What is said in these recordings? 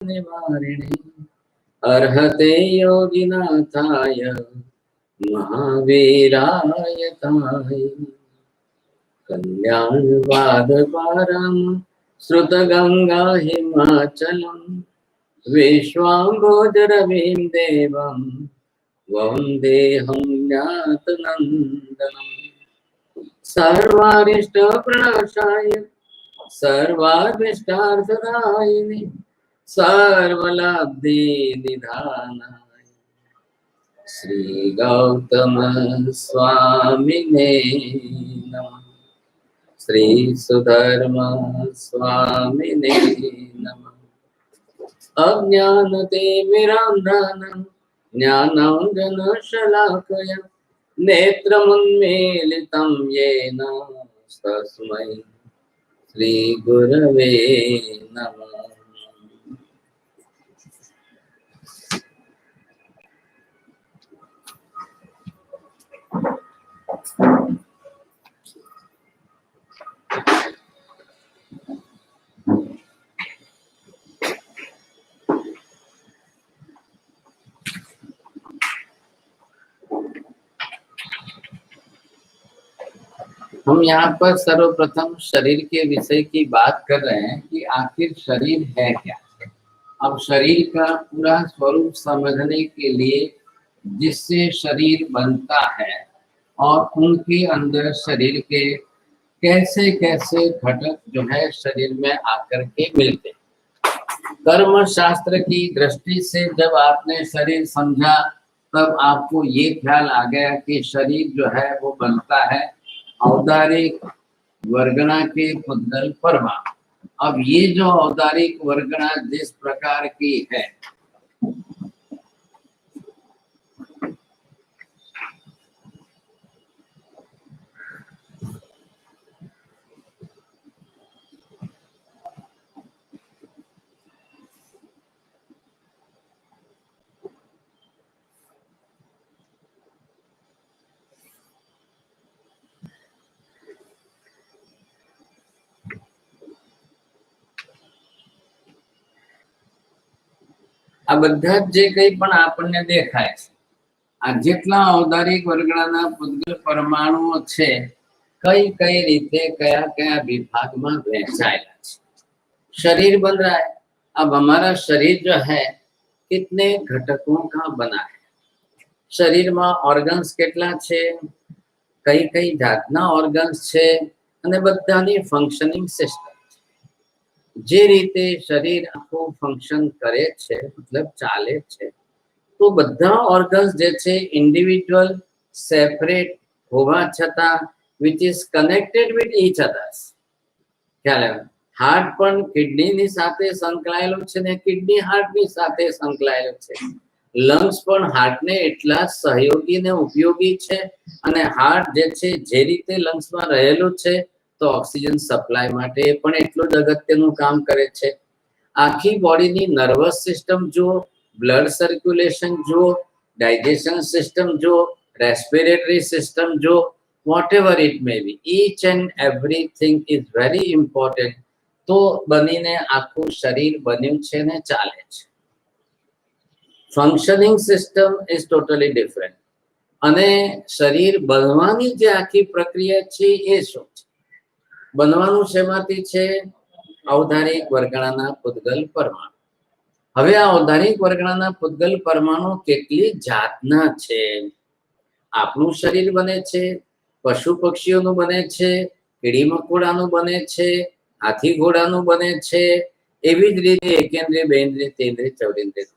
निवारिणे अर्हते योगिनाथाय महावीराय ताय कल्याण वादपारं श्रुतगंगा हिमाचलं विश्वाम्भोजरविं देवं वन्देऽहं ज्ञातनन्दनं सर्वारिष्टप्रणाशाय सर्वाभीष्टार्थदायिने सर्वलब्धिनिधानाय श्री गौतम स्वामिने नमः। श्री सुधर्म स्वामिने नमः। अज्ञानतिमिरान्धनं ज्ञानाञ्जनशलाकया नेत्रमुन्मीलितं येन तस्मै श्री गुरवे नमः। हम यहाँ पर सर्वप्रथम शरीर के विषय की बात कर रहे हैं कि आखिर शरीर है क्या। अब शरीर का पूरा स्वरूप समझने के लिए जिससे शरीर बनता है और उनके अंदर शरीर के कैसे कैसे घटक जो है शरीर में आकर के मिलते हैं। कर्म शास्त्र की दृष्टि से जब आपने शरीर समझा तब आपको ये ख्याल आ गया कि शरीर जो है वो बनता है औदारिक वर्गणा के पुद्गल परमाणु। अब ये जो औदारिक वर्गणा जिस प्रकार की है આ બધા જે કંઈ પણ આપણને દેખાય છે આ જેટલા ઔદારિક વર્ગણાના પુદ્ગલ પરમાણુઓ છે કઈ કઈ રીતે કયા કયા વિભાગમાં વહેંચાયેલા છે। शरीर बन रहा है। अब हमारा शरीर जो है कितने घटकों का बना है। शरीर में ऑर्गन्स કેટલા છે કઈ કઈ જાતના ઓર્ગન્સ છે અને બધાની ફંક્શનિંગ સિસ્ટમ જે રીતે શરીર આખું ફંક્શન કરે છે મતલબ ચાલે છે તો બધા ઓર્ગન્સ જે છે ઇન્ડિવિડ્યુઅલ સેપરેટ હોવા છતાં which is connected with each others। ખ્યાલ આવે હાર્ટ પણ કિડનીની સાથે સંકળાયેલો છે ને કિડની હાર્ટની સાથે સંકળાયેલો છે। લંગ્સ પણ હાર્ટને એટલા સહયોગી ને ઉપયોગી છે અને હાર્ટ જે છે જે રીતે લંગ્સમાં રહેલું છે તો ઓક્સિજન સપ્લાય માટે પણ એટલું જ અગત્યનું કામ કરે છે। આખી બોડીની નર્વસ સિસ્ટમ જુઓ, બ્લડ સર્ક્યુલેશન જુઓ, ડાઇજેશન સિસ્ટમ જુઓ, રેસ્પિરેટરી સિસ્ટમ જુઓ, whatever it may be, each and everything is very important। તો બનીને આખું શરીર બન્યું છે ને ચાલે છે। Functioning system is totally different અને શરીર બનવાની જે આખી પ્રક્રિયા છે એ શું છે। બનવાનું શેમાંથી છે ઔદારિક વર્ગણાના પુદ્ગલ પરમાણુ। હવે આ ઔદારિક વર્ગણાના પુદ્ગલ પરમાણુ કેટલી જાતના છે। આપણું શરીર બને છે, પશુ પક્ષીઓનું બને છે, કીડી મકોડાનું બને છે, હાથી ઘોડાનું બને છે, એવી જ રીતે એકેન્દ્રિય બેન્દ્રિય તેન્દ્રિય ચૌરેન્દ્રિય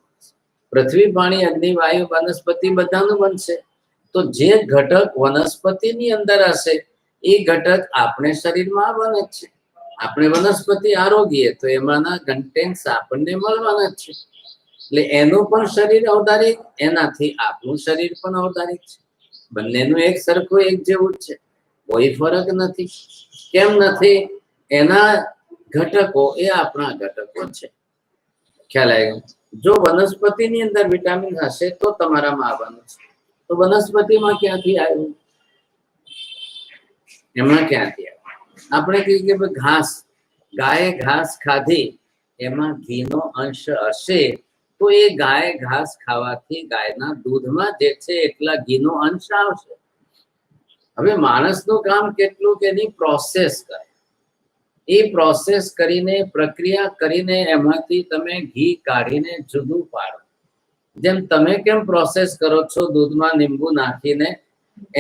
પૃથ્વી પાણી અગ્નિ વાયુ વનસ્પતિ બધાનું બનશે। તો જે ઘટક વનસ્પતિની અંદર હશે એ ઘટક આપણે શરીરમાં બને છે। આપણે વનસ્પતિ આરોગીએ તો એમાંના કન્ટેન્ટ્સ આપણને મળવાના છે એટલે એનું પણ શરીર ઔદારિક એનાથી આપણું શરીર પણ ઔદારિક છે। બંનેનું એક સરખું એક જેવું જ છે, કોઈ ફરક નથી। કેમ નથી? એના ઘટકો એ આપણા ઘટકો છે। ખ્યાલ આવ્યો? જો વનસ્પતિની અંદર વિટામિન હશે તો તમારામાં આવવાનું છે, તો વનસ્પતિમાં ક્યાંથી આવ્યું? એમાં ક્યાંથી આવ્યું? આપણે કહીએ કે ઘાસ, ગાયે ઘાસ ખાધી એમાં ઘીનો અંશ હશે તો એ ગાય ઘાસ ખાવાથી ગાયના દૂધમાં જે છે એટલા ઘીનો અંશ આવશે. હવે માણસનું કામ કેટલું કે એની પ્રોસેસ કરે, એ પ્રોસેસ કરીને પ્રક્રિયા કરીને એમાંથી તમે ઘી કાઢીને જુદું પાડો. જેમ તમે કેમ પ્રોસેસ કરો છો, દૂધમાં લીંબુ નાખીને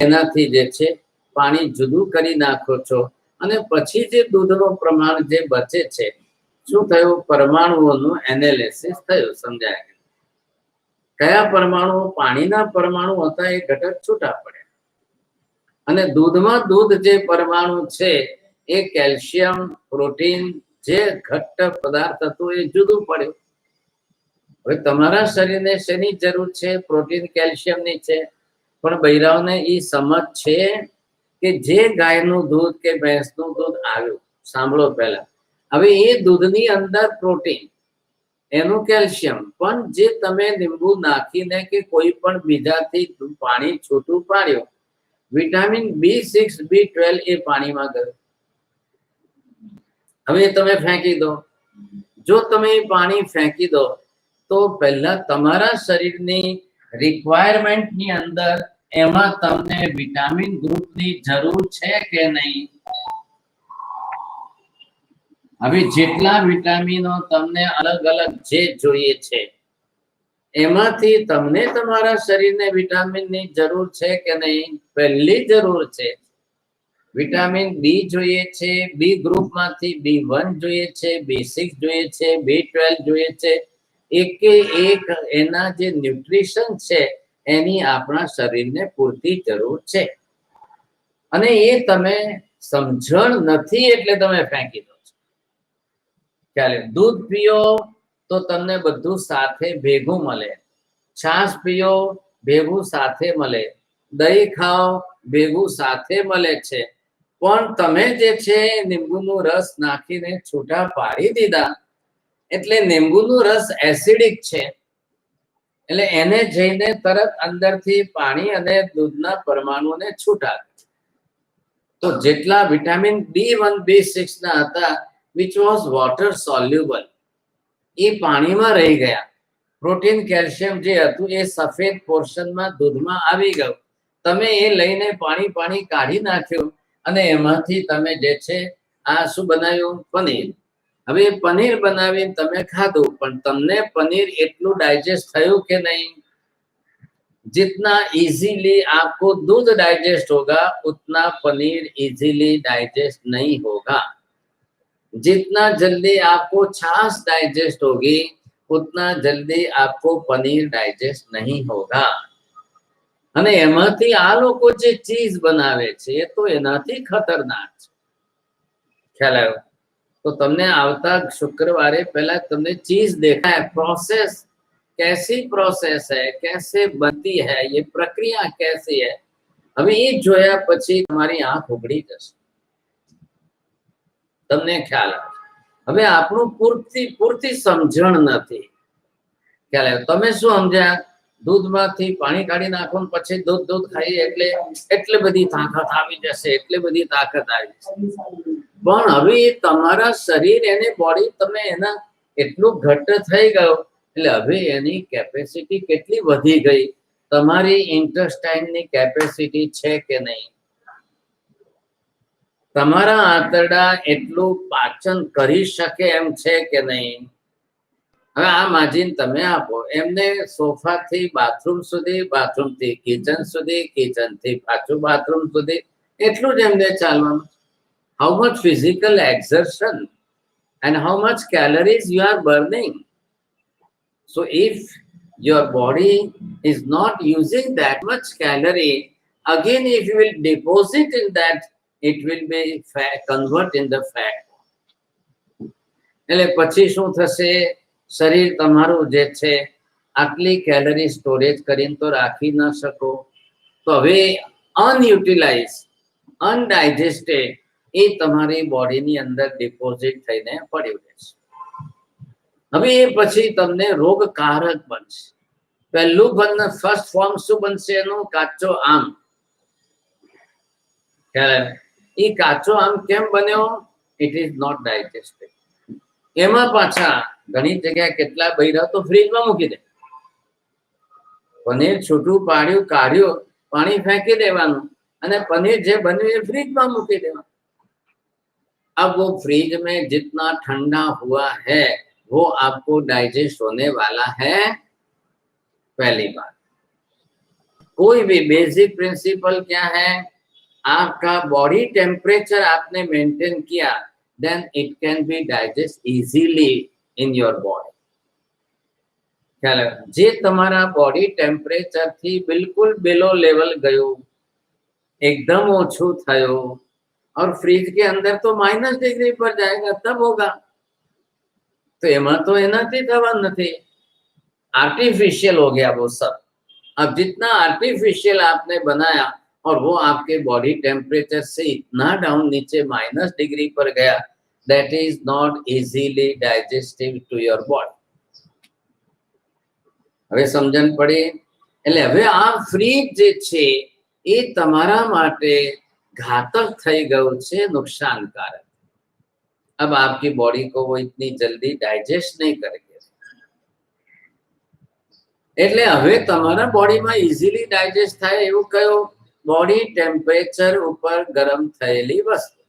એનાથી જે છે પાણી જુદું કરી નાખો છો અને પછી જે દૂધનું પ્રમાણ જે બચે છે શું થયું, પરમાણુઓનું એનાલિસિસ થયું, સમજાય કયા પરમાણુ પાણીના પરમાણુ હતા એ ઘટક છૂટા પડે અને દૂધમાં દૂધ જે પરમાણુ છે એ કેલ્શિયમ પ્રોટીન જે ઘટ્ટ પદાર્થ હતું એ જુદું પડ્યું. હવે તમારા શરીરને શેની જરૂર છે, પ્રોટીન કેલ્શિયમની છે, પણ બૈરાઓને એ સમજ છે કે જે ગાયનું દૂધ કે ભેંસનું દૂધ આવ્યું, સાંભળો પહેલા, હવે એ દૂધની અંદર પ્રોટીન એનું કેલ્શિયમ, પણ જે તમે લીંબુ નાખીને કે કોઈ પણ બીજાથી પાણી છૂટું પાડ્યું, વિટામિન B6 B12 એ પાણીમાં ગયું. હવે તમે ફેંકી દો. જો તમે પાણી ફેંકી દો તો પહેલા તમારા શરીરની રિક્વાયરમેન્ટની અંદર એમાં તમને વિટામિન ગ્રુપની જરૂર છે કે નહીં? હવે જેટલા વિટામિનો તમને અલગ અલગ જે જોઈએ છે એમાંથી તમને તમારા શરીરને વિટામિનની જરૂર છે કે નહીં? પહેલી જરૂર છે. વિટામિન બી જોઈએ છે, બી ગ્રુપમાંથી B1 જોઈએ છે, B6 જોઈએ છે, B12 જોઈએ છે. એકે એક એના જે ન્યુટ્રિશન છે એની આપણા શરીરને પૂરતી જરૂર છે અને એ તમે સમજણ નથી એટલે તમે ફેંકી દો છો. ચાલે, દૂધ પીઓ તો તમને બધું સાથે ભેગું મળે, છાશ પીઓ ભેગું સાથે મળે, દહીં ખાઓ ભેગું સાથે મળે છે, પણ તમે જે છે લીંબુનો રસ નાખીને છૂટા પાડી દીધા એટલે લીંબુનો રસ એસિડિક છે એટલે એને જઈને તરત અંદરથી પાણી અને દૂધના પરમાણુને છૂટા. તો જેટલા વિટામિન B1 B6 ના હતા which was water soluble એ પાણીમાં રહી ગયા. પ્રોટીન કેલ્શિયમ જે હતું એ સફેદ પોર્શનમાં દૂધમાં આવી ગયું. તમે એ લઈને પાણી પાણી કાઢી નાખ્યું અને એમાંથી તમે જે છે આ શું બનાવ્યું? પનીર. હવે પનીર બનાવીને તમે ખાધું, પણ તમને પનીર એટલું ડાયજેસ્ટ થયું કે નહીં? जितना इजीली आपको दूध डाइजेस्ट होगा उतना पनीर इजीली डाइजेस्ट नहीं होगा. जितना जल्दी आपको छाछ डाइजेस्ट होगी उतना जल्दी आपको पनीर डाइजेस्ट नहीं होगा. અને એમાંથી આ લોકો જે ચીઝ બનાવે છે એ તો એનાથી ખતરનાક છે. ખ્યાલ આવ્યો? તો તમને આવતા શુક્રવારે પહેલા તમને ચીઝ દેખાય, प्रोसेस कैसी प्रोसेस है, कैसे बनती है, ये प्रक्रिया कैसी है, હવે એ જોયા પછી તમારી આંખ ઉઘડી જશે, તમને ખ્યાલ આવે. હવે આપણું પૂરતી સમજણ નથી. ખ્યાલ આવે? તમે શું સમજ્યા? દૂધમાંથી પાણી કાઢી નાખો ને પછી દૂધ ખાઈએ એટલે બધી તાકાત આવી જશે, એટલે બધી તાકાત આવી જશે. પણ હવે એ તમારા શરીર એને બોડી તમે એના એટલું ઘટ્ટ થઈ ગયો એટલે હવે એની કેપેસિટી કેટલી વધી ગઈ? તમારી ઇન્ટેસ્ટાઇનની કેપેસિટી છે કે નહીં? તમારા આંતરડા એટલું પાચન કરી શકે એમ છે કે નહીં? હવે આ માજીને તમે આપો એમને સોફાથી બાથરૂમ સુધી, બાથરૂમથી કિચન સુધી, કિચનથી પાછું બાથરૂમ સુધી, એટલું જ એમને ચાલવાનું. How much physical exertion and how much calories you are burning. So if your body is not using that much calorie, again if you will deposit in that, it will be fat, convert in the fat. એટલે પછી શું થશે? શરીર તમારું જે છે આટલી calorie storage કરીને તો રાખી ન શકો, તો હવે અનયુટિલાઇઝ અનડાઇજેસ્ટેડ એ તમારી બોડીની અંદર ડિપોઝિટ થઈને પડ્યું રહેશે. હવે એ પછી તમને રોગકારક બનશે. પહેલું ફર્સ્ટ ફોર્મ શું બનશે એનું? કાચો આમ. એ કાચો આમ કેમ બન્યો? It is not digested. એમાં પાછા ઘણી જગ્યાએ કેટલા બૈરા તો ફ્રીજમાં મૂકી દે, પનીર છૂટું પાડ્યું, કાઢ્યું, પાણી ફેંકી દેવાનું અને પનીર જે બન્યું એ फ्रिज में મૂકી देना। अब वो फ्रिज में जितना ठंडा हुआ है वो आपको डाइजेस्ट होने वाला है। पहली बात, कोई भी बेसिक प्रिंसिपल क्या है, आपका बॉडी टेम्परेचर आपने मेंटेन किया, then it can be digest easily in your body. ख्याल है, जे तमारा बॉडी टेम्परेचर थी बिल्कुल बिलो लेवल गयो, एकदम ओछू थयो और फ्रिज के अंदर तो -डिग्री पर जाएगा तब होगा, तो एमा तो एनाथी थवानुं नथी, आर्टिफिशियल हो गया वो सब। अब जितना आर्टिफिशियल आपने बनाया और वो आपके बॉडी टेम्परेचर से इतना डाउन नीचे -डिग्री पर गया, that is not easily digestive to your body। હવે સમજણ પડી? એટલે હવે આ ફ્રીજ જે છે એ તમારા માટે घातक થઈ ગયું છે, નુકસાનકારક। अब आपकी बॉडी को वो इतनी जल्दी डाइजेस्ट नहीं करेगी, એટલે હવે તમારા બોડીમાં ઇઝીલી ડાયજેસ્ટ થાય એવું કયો? બોડી ટેમ્પરેચર ઉપર ગરમ થયેલી વસ્તુ।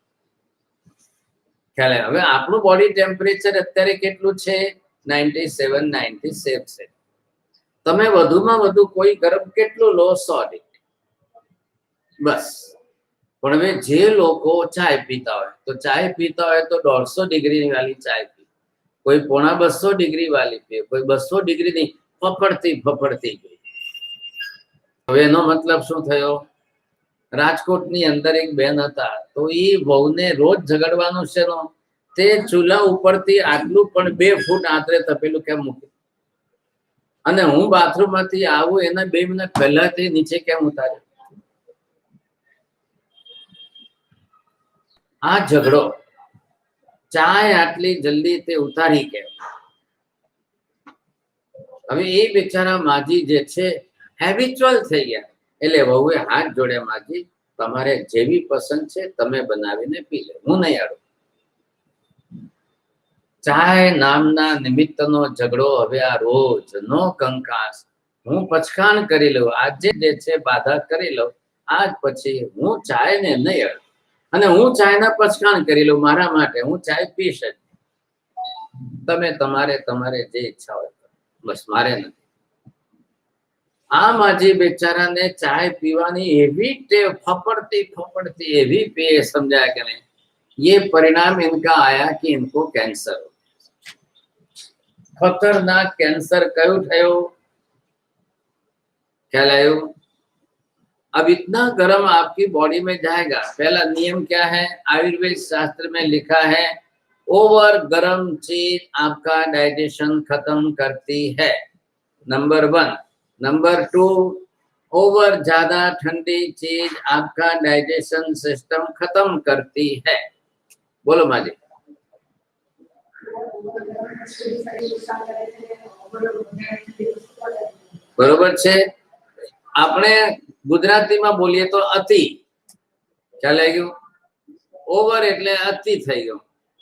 ખ્યાલ આવે? હવે આપણું બોડી ટેમ્પરેચર અત્યારે કેટલું છે? 97 97 છે। તમે વધુમાં વધુ કોઈ ગરમ કેટલું લો? 100 ડિગ્રી, બસ। પણ હવે જે લોકો ચાય પીતા હોય તો ચાય પીતા હોય તો 150 ડિગ્રી વાળી ચાય પી, કોઈ 150 ડિગ્રી વાળી પીએ, કોઈ 200 ડિગ્રી ની ફફડતી ફફડતી પી। હવે એનો મતલબ શું થયો? રાજકોટની અંદર એક બેન હતા, તો એ વહુને રોજ ઝઘડવાનું છે નો, તે ચૂલા ઉપરથી આટલું પણ 2 ફૂટ આંતરે તપેલું કેમ મૂક્યું, અને હું બાથરૂમમાંથી આવું એના 2 મિનિટ પહેલા તે નીચે કેમ ઉતાર્યું? આ ઝઘડો, ચાય આટલી જલ્દી તે ઉતારી કેમ? હવે એ બિચારા માજી જે છે હેબિચ્યુઅલ થઈ ગયા, એટલે વહુએ હાથ જોડે, માજી તમારે જેવી પસંદ છે તમે બનાવીને પી લે, હું નહીં આડું। ચાય નામના નિમિત્તનો ઝઘડો હવે આ રોજનો કંકાસ, હું પછખાણ કરી લઉં, આજે જે છે બાધા કરી લઉં, આજ પછી હું ચાયને નહીં અડું અને હું ચાયના પછખાણ કરી લઉં મારા માટે, હું ચાય પીશ જ। તમે તમારે જે ઈચ્છા હોય બસ, મારે નથી। આ માજી બેચારાને ચાય પીવાની એવી ટેવ, ફફડતી फफड़ती एवी पे, समझाया कि नहीं? ये परिणाम इनका आया कि इनको कैंसर हो, खतरनाक कैंसर क्यों थयो? ख्याल आयो? अब इतना गर्म आपकी बॉडी में जाएगा। पहला नियम क्या है? आयुर्वेद शास्त्र में लिखा है, ओवर गर्म चीज आपका डाइजेशन खत्म करती है, नंबर 1। नंबर 2, ओवर ज्यादा ठंडी चीज आपका डाइजेशन सिस्टम खत्म करती है। बोलो माजी। बरोबर छे? આપણે ગુજરાતીમાં બોલીએ તો અતિ, ખ્યાલ આવી ગયો? ઓવર એટલે અતિ થઈ ગયો,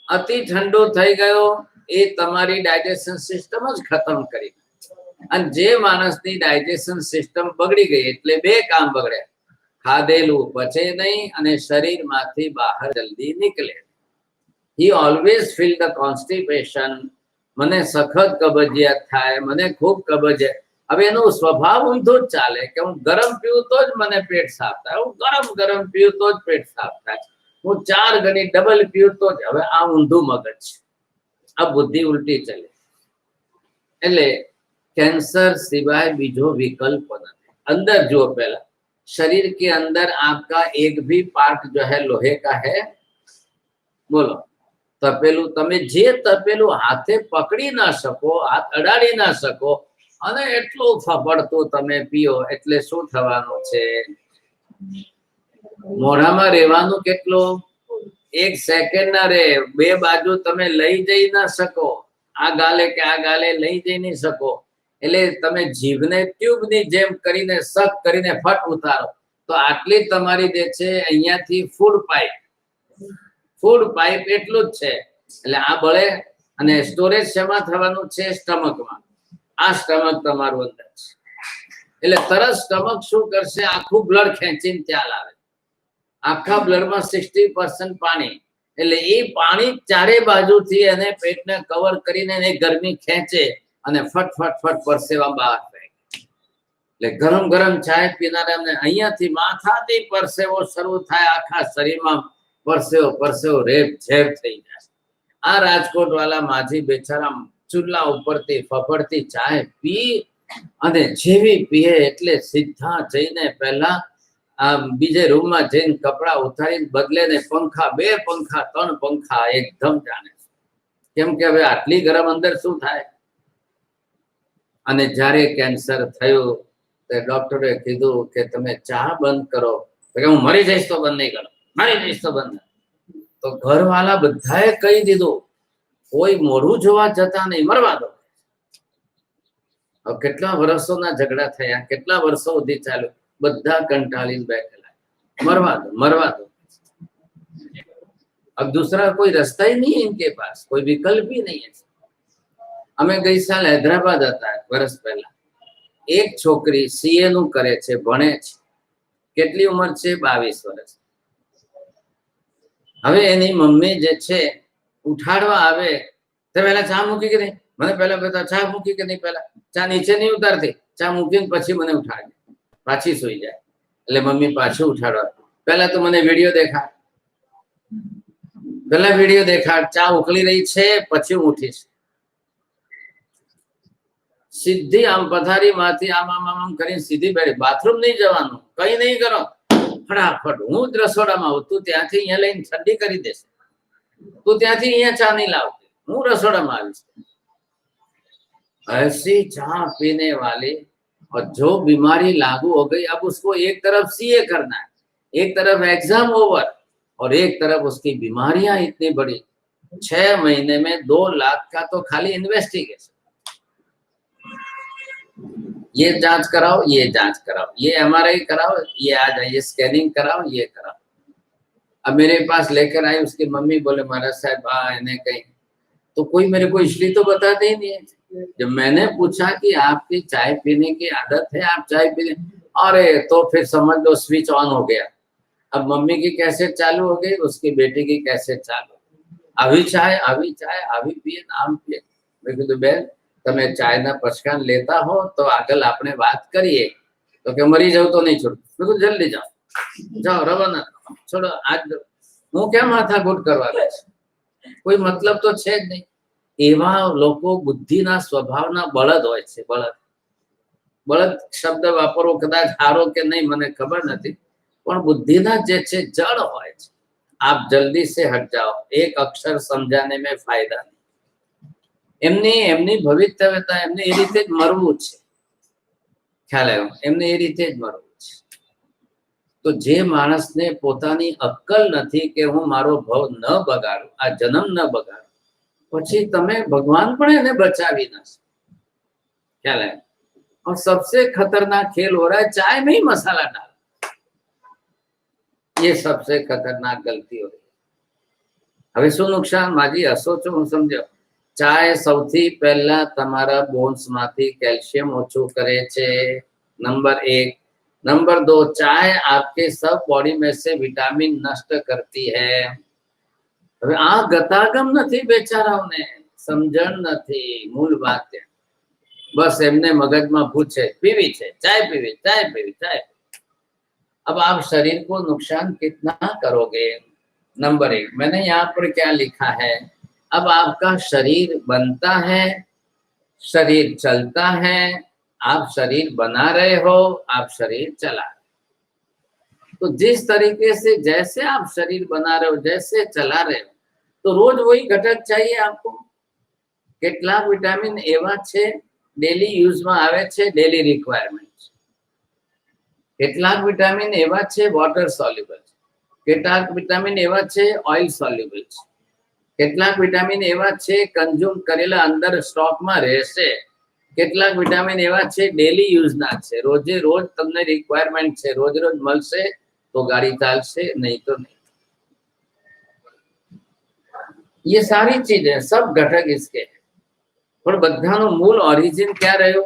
અતિ ઠંડુ થઈ ગયો એ તમારી ડાયજેશન સિસ્ટમ જ ખતમ કરી। અને જે માણસની ડાયજેશન સિસ્ટમ બગડી ગઈ એટલે 2 કામ બગડ્યા, ખાધેલું પચે નહીં અને શરીરમાંથી બહાર જલ્દી નીકળે। he always feel the constipation, મને સખત કબજિયાત થાય, મને ખૂબ કબજિયાત। હવે એનો સ્વભાવ ઊંધો જ ચાલે કે હું ગરમ પીવું તો જ મને પેટ સાફ થાય, હું ગરમ પીવું તો જ પેટ સાફ થાય, હું 4 ગણી ડબલ પીવું તો જ। હવે આ ઊંધું મગજ, આ બુદ્ધિ ઉલટી ચલે, એટલે कैंसर सिवाय बीजो विकल्प नहीं। अंदर जो पहला शरीर के अंदर आपका एक भी पार्ट जो है लोहे का है? बोलो। तपेलू, तमे जे तपेलू हाथे पकड़ी ना सको, हाथ अडाड़ी ना सको અને એટલું ફફડતું તમે પીઓ એટલે શું થવાનું છે? મોઢામાં રહેવાનું કેટલું? 1 સેકન્ડ ના રહે, 2 બાજુ તમે લઈ જઈ ના શકો, આ ગાલે કે આ ગાલે લઈ જઈ નહીં શકો, એટલે તમે જીભને ટ્યુબની જેમ કરીને સક કરીને ફટ ઉતારો તો આટલી તમારી જે છે અહીંયાથી ફૂડ પાઇપ એટલું જ છે, એટલે આ બળે અને સ્ટોરેજ શેમાં થવાનું છે? સ્ટમકમાં. આ સ્ટમક તમારું અંદર છે. એટલે તરત સ્ટમક શું કરશે? આખું બ્લડ ખેંચીને ત્યાં લાવે. આખા બ્લડમાં 60% પાણી, એટલે એ પાણી ચારે બાજુથી એને પેટને કવર કરીને એને ગરમી ખેંચે અને ફટ ફટ ફટ પરસેવા બહાર ફેંકે. એટલે ગરમ ગરમ ચાય પીનારાને અહીંયાથી માથાથી પરસેવો શરૂ થાય, આખા શરીરમાં પરસેવો પરસેવો રેપ ઝેર થઈ જાય. આ રાજકોટ વાળા માજી બેચારા ચૂલા ઉપરથી ફફડતી ચાય પી અને જેવી પીએ એટલે સીધા જઈને પહેલા બીજે રૂમમાં જઈને કપડા ઉતારીને બદલે ને પંખા, 2 પંખા 3 પંખા એકદમ જાણે. કેમ કે હવે આટલી ગરમ અંદર શું થાય? અને જ્યારે કેન્સર થયું તો ડોક્ટરે કીધું કે તમે ચા બંધ કરો. કે હું મરી જઈશ તો બંધ નહીં કરો, મરી જઈશ તો બંધ. તો ઘરવાળા બધાએ કહી દીધું, કોઈ મોઢું જોવા જતા નહીં, મરવા દો. કેટલા વર્ષોના ઝઘડા થયા, કેટલા વર્ષો સુધી ચાલ્યું, બધા કંટાળીને બેઠેલા, मरवा दो, मरवा दो. अब दूसरा कोई रास्ता ही नहीं है इनके पास, कोई विकल्प ही नहीं है. અમે ગઈ સાલ હૈદરાબાદ હતા વર્ષ પહેલા. એક છોકરી સીએ નું કરે છે, ભણે છે. કેટલી ઉંમર છે? 22 વર્ષ. હવે એની મમ્મી જે છે ઉઠાડવા આવે તો પહેલા ચા મૂકી કે નહીં, મને પહેલા બતા ચા મૂકી કે નહીં, પહેલા ચા નીચે નહીં ઉતારતી, ચા મૂકીને પછી મને ઉઠાડે, પાછી સુઈ જાય. એટલે મમ્મી પાછું ઉઠાડવા, પહેલા તો મને વિડીયો દેખાડ, પહેલા વિડીયો દેખાડ, ચા ઉકળી રહી છે પછી હું ઉઠીશ. સીધી આમ પથારી માંથી આમ આમ આમ કરીને સીધી બેઠી, બાથરૂમ નહીં જવાનું, કઈ નહીં કરો, ફટાફટ હું જ રસોડામાં આવું, તું ત્યાંથી અહીંયા લઈને ઠંડી કરી દેશે, તું ત્યાંથી અહીંયા ચા નહીં લાવતી, હું रसोड़ा आवीश. ऐसी चाय पीने वाली, और जो बीमारी लागू हो गई, अब उसको एक तरफ सीए करना है, एक तरफ एग्जाम ओवर, और एक तरफ उसकी बीमारियां इतनी बड़ी. 6 महीने में 2 लाख का तो खाली इन्वेस्टिगेशन. ये जांच कराओ, ये जांच कराओ, ये एमआरआई कराओ, ये आ जाइए, स्कैनिंग कराओ, ये कराओ. अब मेरे पास लेकर आई, उसकी मम्मी बोले महाराज साहब इन्हें कहीं, तो कोई मेरे को इसलिए तो बताते ही नहीं है. जब मैंने पूछा कि आपकी चाय पीने की आदत है, आप चाय पीने, अरे तो फिर समझ लो स्विच ऑन हो गया. अब मम्मी की कैसेट चालू हो गई, उसकी बेटी की कैसेट चालू, अभी चाय पिए, नाम पिए. मैं कीधुं बेन તમે ચાયના પચકાન લેતા હો તો આગળ આપણે વાત કરીએ. તો કે મરી જાવ તો નહીં છોડું. મેં કીધું જલ્દી જાઓ, જાઓ રવાના છોડો. આજ હું કેમ માથાકૂટ કરવા છે, કોઈ મતલબ તો છે જ નહીં. એવા લોકો બુદ્ધિના સ્વભાવના બળદ હોય છે. બળદ શબ્દ વાપરવો કદાચ સારો કે નહીં મને ખબર નથી, પણ બુદ્ધિના જે છે જળ હોય છે. આપ જલ્દી સે હટ જાઓ, એક અક્ષર સમજાને મેં ફાયદા નહીં. એમની ભવિતવ્યતા, એમને એ રીતે જ મરવું છે. ખ્યાલ આવ્યો? એમને એ રીતે જ મરવું છે. તો જે માણસને પોતાની અક્કલ નથી કે હું મારો ભવ ન બગાડું, આ જન્મ ન બગાડું, પછી તમે ભગવાન પણ એને બચાવી ના શકો. ખ્યાલ આવ્યો? और सबसे खतरनाक खेल हो रहा है चाय में ही मसाला डाल, ये सबसे खतरनाक गलती हो रही है. હવે શું નુકસાન? માજી હસો છો, હું સમજો. ચાય સૌથી પહેલા તમારા બોન્સ માંથી કેલ્શિયમ ઓછું કરે છે, नंबर 1. नंबर 2, चाय आपके सब बॉडी में से विटामिन नष्ट करती है. હવે આ ગતાગમ નથી, બેચારાઓને સમજણ નથી. મૂળ વાત છે, बस एमने मगज में पूछे पीवी है, चाय पीवी, चाय पीवी, चाय. अब आप शरीर को नुकसान कितना करोगे? नंबर 1, मैंने यहाँ पर क्या लिखा है, अब आपका शरीर बनता है, शरीर चलता है, आप शरीर बना रहे हो, आप शरीर चला रहे हो. तो जिस तरीके से जैसे आप शरीर बना रहे हो, जैसे चला रहे हो, तो रोज वही घटक चाहिए आपको. કેટલાક વિટામિન એવા છે ડેલી યુઝમાં આવે છે, ડેલી રિક્વાયરમેન્ટ. કેટલાક વિટામિન એવા છે વોટર સોલ્યુબલ છે, કેટલાક વિટામિન એવા છે ઓઇલ સોલ્યુબલ છે, કેટલાક વિટામિન એવા છે કન્ઝ્યુમ કરેલા અંદર સ્ટોકમાં રહેશે, કેટલાક વિટામિન એવા છે ડેલી યુઝના છે, રોજે રોજ તમને રિક્વાયરમેન્ટ છે, રોજ રોજ મળશે તો ગાડી ચાલશે, નહીં તો નહીં. ये सारी चीज है, सब घटक इसके है, પણ બધાનો મૂળ ઓરિજિન ક્યાં રહ્યો?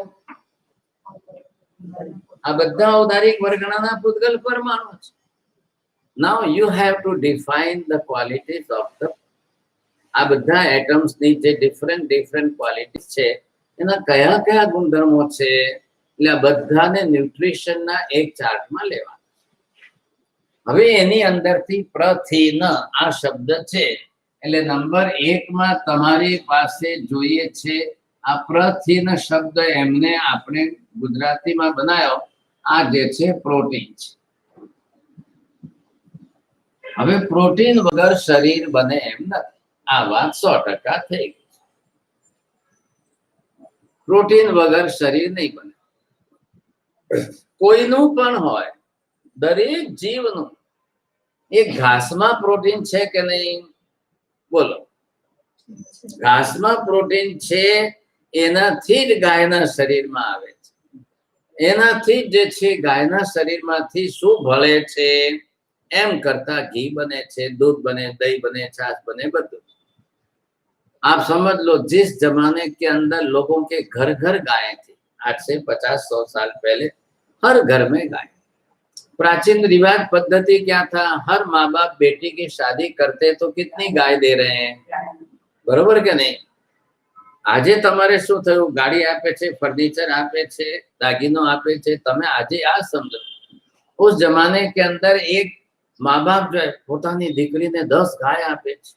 આ બધા ઔદારિક વર્ગણાના પૂતગલ પરમાણુ છે. Now you have to define the qualities of the આ બધા એટમ્સ ની જે ડિફરન્ટ ક્વોલિટીઝ છે એના કયા કયા ગુણધર્મો છે, એટલે આ બધાને ન્યુટ્રિશન ના એક ચાર્ટમાં લેવા. હવે એની અંદરથી પ્રથિન આ શબ્દ છે, એટલે નંબર 1 માં તમારી પાસે જોઈએ છે આ પ્રથિન શબ્દ, એમને આપણે ગુજરાતીમાં બનાવ્યો, આ જે છે પ્રોટીન છે. હવે પ્રોટીન વગર શરીર બને એમ નથી, આ વાત 100% થઈ ગઈ. પ્રોટીન વગર શરીર નહીં બને, કોઈનું પણ હોય, દરેક જીવનું. એ ઘાસમાં પ્રોટીન છે કે નહીં? બોલો. ઘાસમાં પ્રોટીન છે, એનાથી જ ગાયના શરીરમાં આવે છે. એનાથી જ જે છે ગાયના શરીરમાંથી શું ભળે છે, એમ કરતા ઘી બને છે, दूध बने, दही बने, छाछ बने, બધું. आप समझ लो, जिस जमाने के अंदर लोगों के घर घर गाय थी, आज से 50-100 साल पहले हर घर में गाय. प्राचीन रिवाज पद्धति क्या था? हर माँ बाप बेटी की शादी करते तो कितनी गाय दे रहे हैं, बरोबर के नहीं? આજે તમારે શું થયું? ગાડી આપે છે, ફર્નિચર આપે છે, દાગીનો આપે છે. તમે આજે આ સમજો, उस जमाने के अंदर एक माँ बाप जो है પોતાની દીકરીને 10 ગાય આપે છે.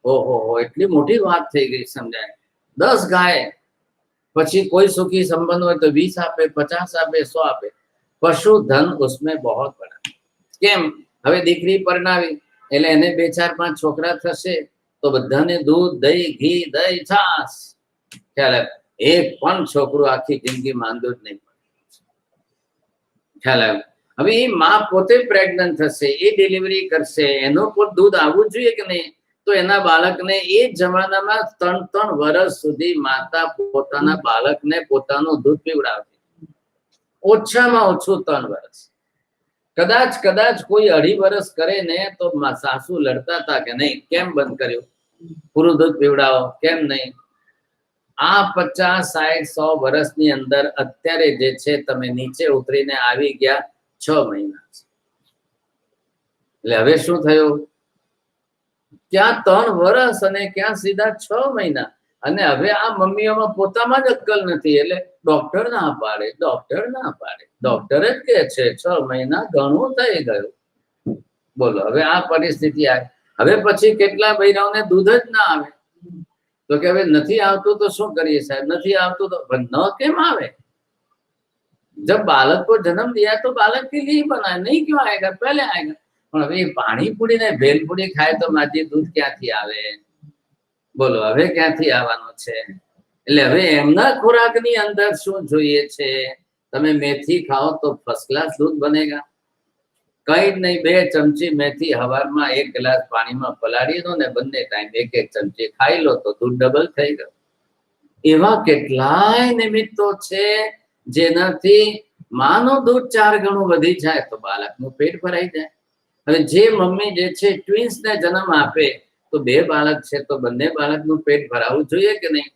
ઓહો, એટલી મોટી વાત થઈ ગઈ, સમજાય? 10 ગાય. પછી કોઈ સુખી સંબંધ હોય તો 20 આપે, 50 આપે, 100 આપે. પશુધન उसमें बहुत बड़ा. કેમ? હવે દીકરી પરણાવી એટલે એને 2-4-5 છોકરા થશે, તો બધાને દૂધ, દહીં, ઘી, દહીં, છાશ. ખ્યાલ આવે? એક પણ છોકરું આખી જિંદગી માંદું જ નહીં પડે. ખ્યાલ આવે? હવે એ માં પોતે પ્રેગ્નન્ટ થશે, એ ડિલિવરી કરશે, એનો પણ દૂધ આવવું જોઈએ કે નહીં? તો એના બાળકને એ જમાનામાં 3 વર્ષ સુધી માતા પોતાના બાળકને પોતાનું દૂધ પીવડાવતી. ઓછામાં ઓછું 3 વર્ષ. કદાચ કોઈ 2.5 વર્ષ કરે ને તો સાસુ લડતા હતા કે નહીં, કેમ બંધ કર્યું, પૂરું દૂધ પીવડાવો, કેમ નહીં? આ 50-60-100 વર્ષની અંદર અત્યારે જે છે તમે નીચે ઉતરીને આવી ગયા 6 મહિના. એટલે હવે શું થયું? ક્યાં 3 વર્ષ અને ક્યાં સીધા 6 મહિના. અને હવે આ મમ્મીઓમાં પોતામાં જ અક્કલ નથી, એટલે ડોક્ટર ના પાડે, ડોક્ટર જ કે છે 6 મહિના ઘણું થઈ ગયું. બોલો, હવે આ પરિસ્થિતિ આવી. હવે પછી કેટલા બૈરાઓને દૂધ જ ના આવે, તો કે હવે નથી આવતું તો શું કરીએ સાહેબ? નથી આવતું તો ન કેમ આવે? जब बालक को जन्म दिया तो बालक के लिए बनाया, नहीं क्यों आएगा? पहले आएगा. પણ હવે પાણીપુરી ને ભેલપુરી ખાય તો માજી દૂધ ક્યાંથી આવે? બોલો, હવે ક્યાંથી આવવાનું છે? એટલે હવે એમના ખોરાકની અંદર શું જોઈએ છે? તમે મેથી ખાઓ તો ફર્સ્ટ ક્લાસ દૂધ બનેગા. કઈ જ નહીં, 2 ચમચી મેથી હવારમાં 1 ગ્લાસ પાણીમાં પલાળી દો ને બંને ટાઈમ 1-1 ચમચી ખાઈ લો તો દૂધ ડબલ થઈ ગયું. એવા કેટલાય નિમિત્તો છે જેનાથી માનું દૂધ 4 ગણું વધી જાય તો બાળકનું પેટ ભરાઈ જાય. હવે જે મમ્મી જે છે ટ્વિન્સ ને જન્મ આપે તો 2 બાળક છે તો બંને બાળકનું પેટ ભરાવવું જોઈએ કે નહીં?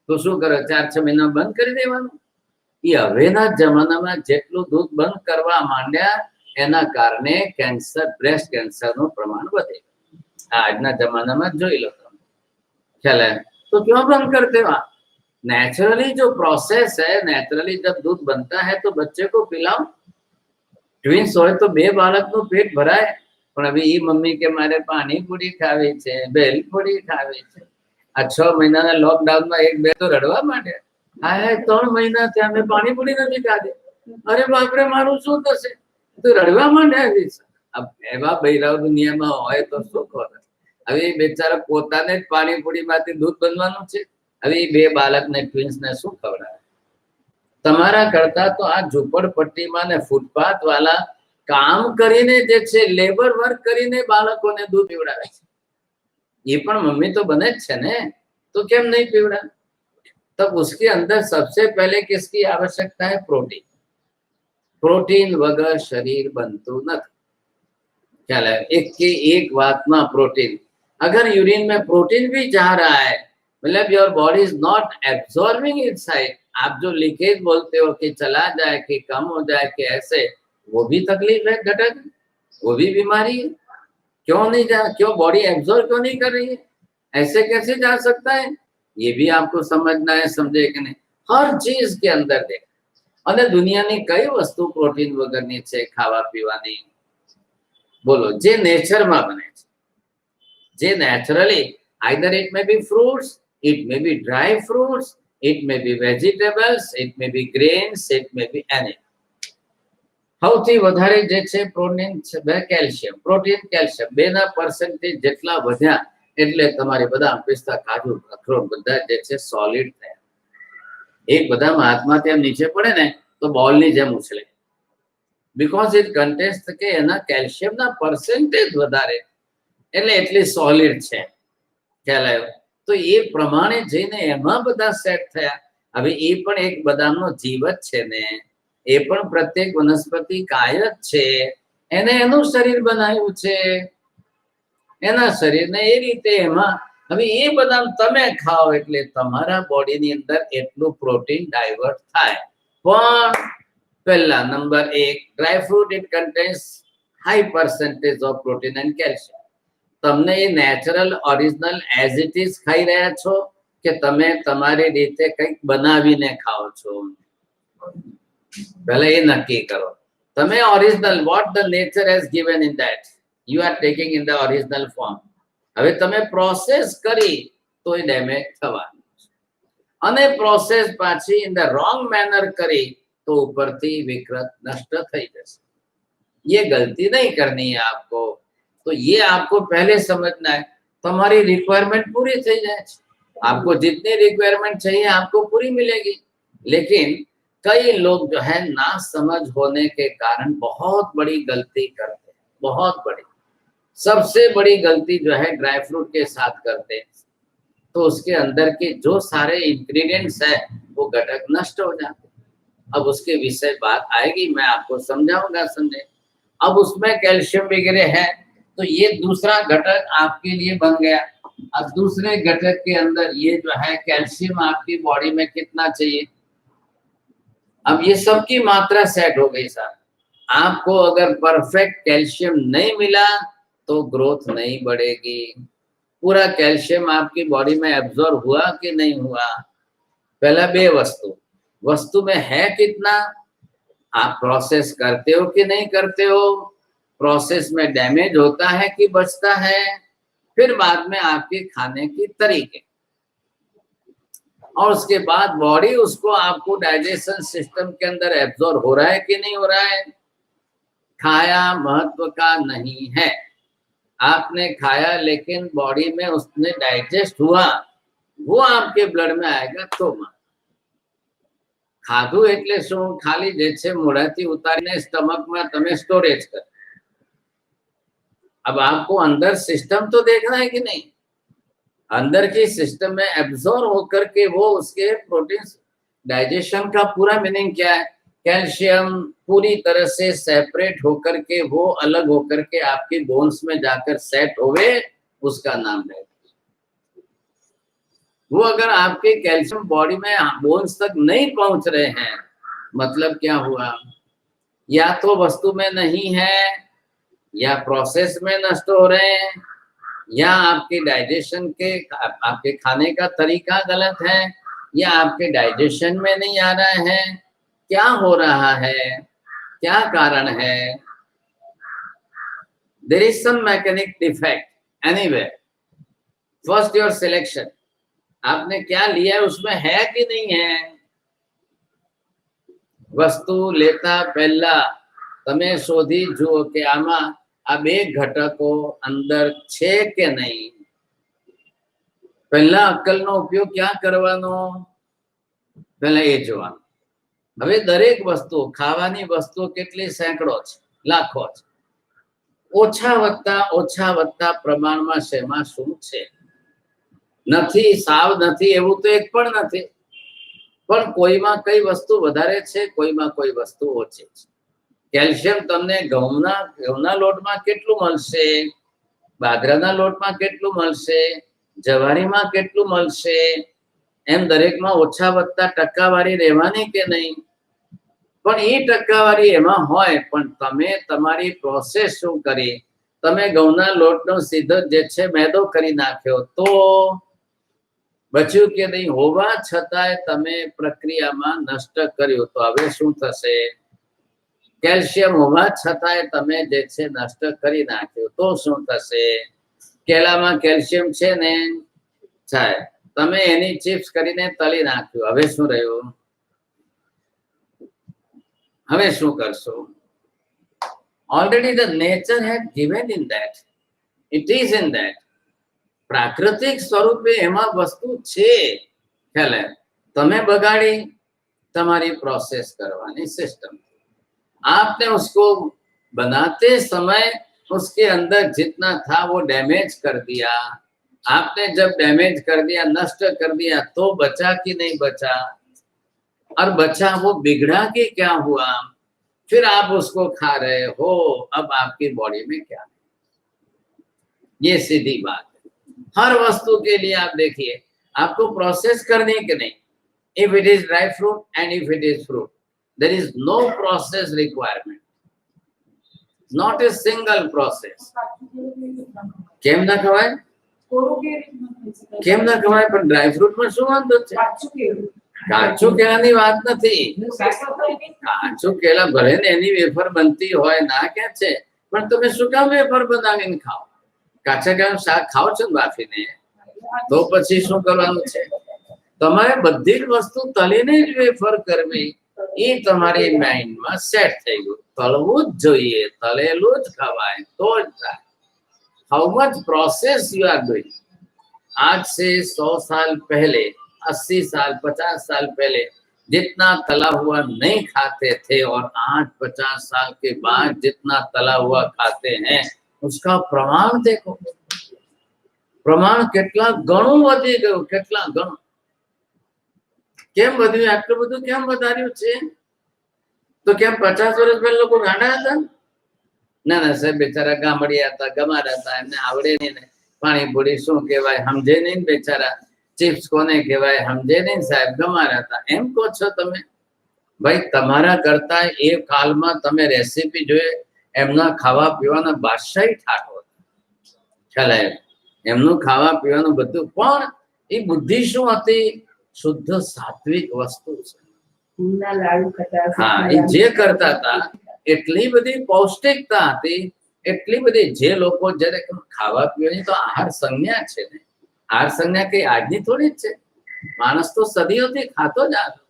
તો શું કરે? 4-6 મહિના બંધ કરી દેવાનું. એ હવેના જમાનામાં જેટલું દૂધ બંધ કરવા માંડ્યા એના કારણે કેન્સર, બ્રેસ્ટ કેન્સરનું પ્રમાણ વધે. આજના જમાનામાં જોઈ લો તમે, ખ્યાલ है? तो क्यों बंद करते हो? नेचुरली जो प्रोसेस है, नेचुरली जब दूध बनता है तो बच्चे को पिलाओ. ट्विंस હોય તો 2 બાળકનું પેટ ભરાય. પણ હવે એ મમ્મી કે મારે પાણીપુરી ખાવી છે, ભેલપુરી ખાવી છે. આ 6 મહિનાના લોકડાઉનમાં 1-2 તો રડવા માંડે. હા, 3 મહિનાથી અમે પાણીપુરી નથી ખાધી. અરે બાપરે, મારું શું થશે? તો રડવા માંડે. એવા બૈરાઓ દુનિયામાં હોય તો શું કરે? હવે બેચારા પોતાને જ પાણીપુરીમાંથી દૂધ બનવાનું છે. હવે 2 બાળકને ટ્વિન્સને શું ખવડાવે? તમારા કરતા તો આ ઝૂંપડપટ્ટીમાં ને ફૂટપાથ વાળા કામ કરીને જે છે, લેબર વર્ક કરીને બાળકોને દૂધ પીવડાવે છે. ये પણ मम्मी तो बने છે ने, तो કેમ नहीं पीवड़ा? तब उसके अंदर सबसे पहले किसकी आवश्यकता है? प्रोटीन. प्रोटीन वगैरह शरीर बनતું નથી. ખ્યાલ આવે? એક વાત માં પ્રોટીન. अगर यूरिन में प्रोटीन भी जा रहा है, मतलब your body is not absorbing it side, आप जो लीकेज बोलते हो कि चला जाए कि कम हो जाए कि ऐसे, वो भी तकलीफ है, घटक, वो भी बीमारी है। क्यों नहीं जा, क्यों बॉडी एब्सॉर्ब क्यों नहीं कर रही है, ऐसे कैसे जा सकता है, ये भी आपको समझना है, समझे कि नहीं। हर चीज के अंदर देख, અને દુનિયાની કઈ વસ્તુ પ્રોટીન વગરની છે ખાવા પીવાની, બોલો, જે નેચરમાં બને છે, જે naturally, either it may be fruits, it may be dry fruits, it may be vegetables, it may be grains, it may be any, સૌથી વધારે જે છે પ્રોટીન છે, કેલ્શિયમ, પ્રોટીન કેલ્શિયમ બેના પર્સન્ટેજ જેટલા વધ્યા એટલે તમારે બદામ પિસ્તા કાજુ અખરોટ બધા જે છે સોલિડ થયા। એક બદામ હાથમાં તેમ નીચે પડે ને તો બોલની જેમ ઉછળે, બીકોઝ ઇટ કન્ટેન્સ કે એના કેલ્શિયમના પર્સન્ટેજ વધારે એટલે એટલી સોલિડ છે, ખ્યાલ આવ્યો। તો એ પ્રમાણે જઈને એમાં બધા સેટ થયા। હવે એ પણ એક બદામનો જીવ જ છે ને, એ પણ પ્રત્યેક વનસ્પતિ કાય જ છે, એને એનું શરીર બનાવ્યું છે, એના શરીરને એ રીતે એમાં, હવે એ બદામ તમે ખાઓ એટલે તમારા બોડીની અંદર એટલું પ્રોટીન ડાયવર્ટ થાય। પણ પહેલા number 1, dry fruit it contains high percentage of protein and calcium. તમને એ natural original as it is ખાઈ રહ્યા છો કે તમે તમારી રીતે કંઈક બનાવીને ખાઓ છો, પહેલા એ નક્કી કરો। તમે original vote the nature has given in that you are taking in the original form। હવે તમે પ્રોસેસ કરી તો એ ડેમેજ થવાનું, અને પ્રોસેસ પાછી ઇન ધ રોંગ મેનર કરી તો ઉપરથી વિકૃત નષ્ટ થઈ જશે। ये गलती नहीं करनी है आपको, तो ये आपको पहले समझना है। तुम्हारी रिक्वायरमेंट पूरी થઈ જાય છે, आपको जितनी रिक्वायरमेंट चाहिए आपको पूरी मिलेगी। लेकिन कई लोग जो है ना समझ होने के कारण बहुत बड़ी गलती करते हैं, बहुत बड़ी, सबसे बड़ी गलती जो है ड्राई फ्रूट के साथ करते हैं, तो उसके अंदर के जो सारे इंग्रेडिएंट्स है वो घटक नष्ट हो जाते हैं। अब उसके विषय बात आएगी, मैं आपको समझाऊंगा, समझे। अब उसमें कैल्शियम वगैरह है, तो ये दूसरा घटक आपके लिए बन गया। अब दूसरे घटक के अंदर ये जो है कैल्शियम आपकी बॉडी में कितना चाहिए, अब ये सबकी मात्रा सेट हो गई साहब। आपको अगर परफेक्ट कैल्शियम नहीं मिला तो ग्रोथ नहीं बढ़ेगी। पूरा कैल्शियम आपकी बॉडी में एब्जॉर्ब हुआ कि नहीं हुआ, पहला बे वस्तु में है कितना, आप प्रोसेस करते हो कि नहीं करते हो, प्रोसेस में डैमेज होता है कि बचता है, फिर बाद में आपके खाने की तरीके, और उसके बाद बॉडी उसको आपको डाइजेशन सिस्टम के अंदर एब्जॉर्ब हो रहा है कि नहीं हो रहा है। खाया महत्व का नहीं है, आपने खाया लेकिन बॉडी में उसने डाइजेस्ट हुआ, वो आपके ब्लड में आएगा तो खाधु એટલે શું, ખાલી જે છે મોઢાથી ઉતારીને સ્ટમકમાં તમે સ્ટોરેજ કરો। अब आपको अंदर सिस्टम तो देखना है कि नहीं, अंदर की सिस्टम में एब्जॉर्ब होकर के वो उसके प्रोटीन, डाइजेशन का पूरा मीनिंग क्या है, कैल्शियम पूरी तरह से सेपरेट होकर के वो अलग होकर के आपके बोन्स में जाकर सेट होवे, उसका नाम है। वो अगर आपके कैल्शियम बॉडी में बोन्स तक नहीं पहुंच रहे हैं, मतलब क्या हुआ, या तो वस्तु में नहीं है, या प्रोसेस में नष्ट हो रहे हैं, या आपके डाइजेशन के, आपके खाने का तरीका गलत है, या आपके डाइजेशन में नहीं आ रहा है। क्या हो रहा है, क्या कारण है, there is some mechanic defect anywhere। first your selection, आपने क्या लिया है उसमें है कि नहीं है। वस्तु लेता पहला તમે શોધી જુઓ કે આમાં આ બે ઘટકો અંદર છે કે નહીં। પહેલા અક્કલનો ઉપયોગ ક્યાં કરવાનો, પહેલા એ જોવાનું। હવે દરેક વસ્તુ, ખાવાની વસ્તુ કેટલી સેંકડો છે, લાખો છે, ઓછા વત્તા પ્રમાણમાં શેમાં શું છે, નથી, સાવ નથી એવું તો એક પણ નથી, પણ કોઈમાં કઈ વસ્તુ વધારે છે, કોઈમાં કોઈ વસ્તુ ઓછી છે। કેલ્શિયમ તમને ઘઉંના લોટમાં કેટલું મળશે, બાજરાના લોટમાં કેટલું મળશે, જવારીમાં કેટલું મળશે, એમ દરેકમાં ઓછા વધતા ટકાવારી રહેવાની કે નહીં? પણ એ ટકાવારી એમાં હોય, પણ તમે તમારી પ્રોસેસ શું કરી? તમે ઘઉંના લોટનો સીધો જે છે મેદો કરી નાખ્યો તો બચ્યું કે નહીં? હોવા છતાંય તમે પ્રક્રિયામાં નષ્ટ કર્યું તો હવે શું થશે? કેલ્શિયમ હોવા છતાંય તમે જે છે નષ્ટ કરી નાખ્યું તો શું થશે? કેળામાં કેલ્શિયમ છે ને, થાય, તમે એની ચિપ્સ કરીને તળી નાખ્યું, હવે શું રહ્યું? હવે શું કરશો? Already the nature had given in that. It is in that. પ્રાકૃતિક સ્વરૂપે એમાં વસ્તુ છે. ખ્યાલ હે? તમે બગાડી તમારી પ્રોસેસ કરવાની સિસ્ટમ. आपने उसको बनाते समय उसके अंदर जितना था वो डैमेज कर दिया. आपने जब डैमेज कर दिया, नष्ट कर दिया, तो बचा कि नहीं बचा? और बचा वो बिगड़ा कि क्या हुआ? फिर आप उसको खा रहे हो. अब आपकी बॉडी में क्या? ये सीधी बात है. हर वस्तु के लिए आप देखिए, आपको प्रोसेस करनी है कि नहीं? If it is dry fruit and if it is fruit, there is no process requirement, not a single process. કેમ ના ખવાય? કેમ ના ખવાય? પણ ડ્રાય ફ્રૂટ માં શું વાંધો છે? કાચું કેળાની વાત નથી. કાચું કેળા ભલે ને એની વેફર બનતી હોય, ના ક્યાં છે, પણ તમે શું કામ વેફર બનાવીને ખાઓ? કાચા કેળાનું શાક ખાઓ છો ને બાફીને, તો પછી શું કરવાનું છે? તમારે બધી જ વસ્તુ તળીને જ વેફર કરવી, એ તમારી માઇન્ડમાં સેટ થઈ ગયું. તળવું જ જોઈએ, તળેલું જ ખવાય તો જ થાય. How much process you are doing? आज से 100 साल पहले, 80 साल, 50 साल पहले जितना तला हुआ नहीं खाते थे और आज 50 साल के बाद जितना तला हुआ खाते हैं, उसका प्रमाण देखो. પ્રમાણ કેટલા ગણું વધી ગયું, કેટલા ગણું. કેમ વધ્યું? આટલું બધું કેમ વધાર્યું છે? તો કેમ 50 વર્ષ પહેલા લોકો ગાંડા હતા? ના ના સાહેબ, બેચારા ગામડિયા હતા, ગમારા હતા, એમને આવડે નહીં ને. પાણીપુરી શું કહેવાય સમજે નહીં બેચારા. ચિપ્સ કોને કહેવાય સમજે નહીં સાહેબ, ગમારા હતા, એમ કહો છો તમે? ભાઈ, તમારા કરતા એ કાલમાં તમે રેસીપી જોઈએ, એમના ખાવા પીવાના બાદશાહી ઠાઠો ખ્યાલ આવ્યો. એમનું ખાવા પીવાનું બધું, પણ એ બુદ્ધિ શું હતી? શુદ્ધ સાત્વિક વસ્તુ છે. હા, એ જે કરતા હતા એટલી બધી પૌષ્ટિકતા હતી, એટલી બધી. જે લોકો જયારે ખાવા પીવાની તો આહાર સંજ્ઞા છે ને, આહાર સંજ્ઞા કઈ આજની થોડી જ છે. માણસ તો સદીઓથી ખાતો જ આવ્યો.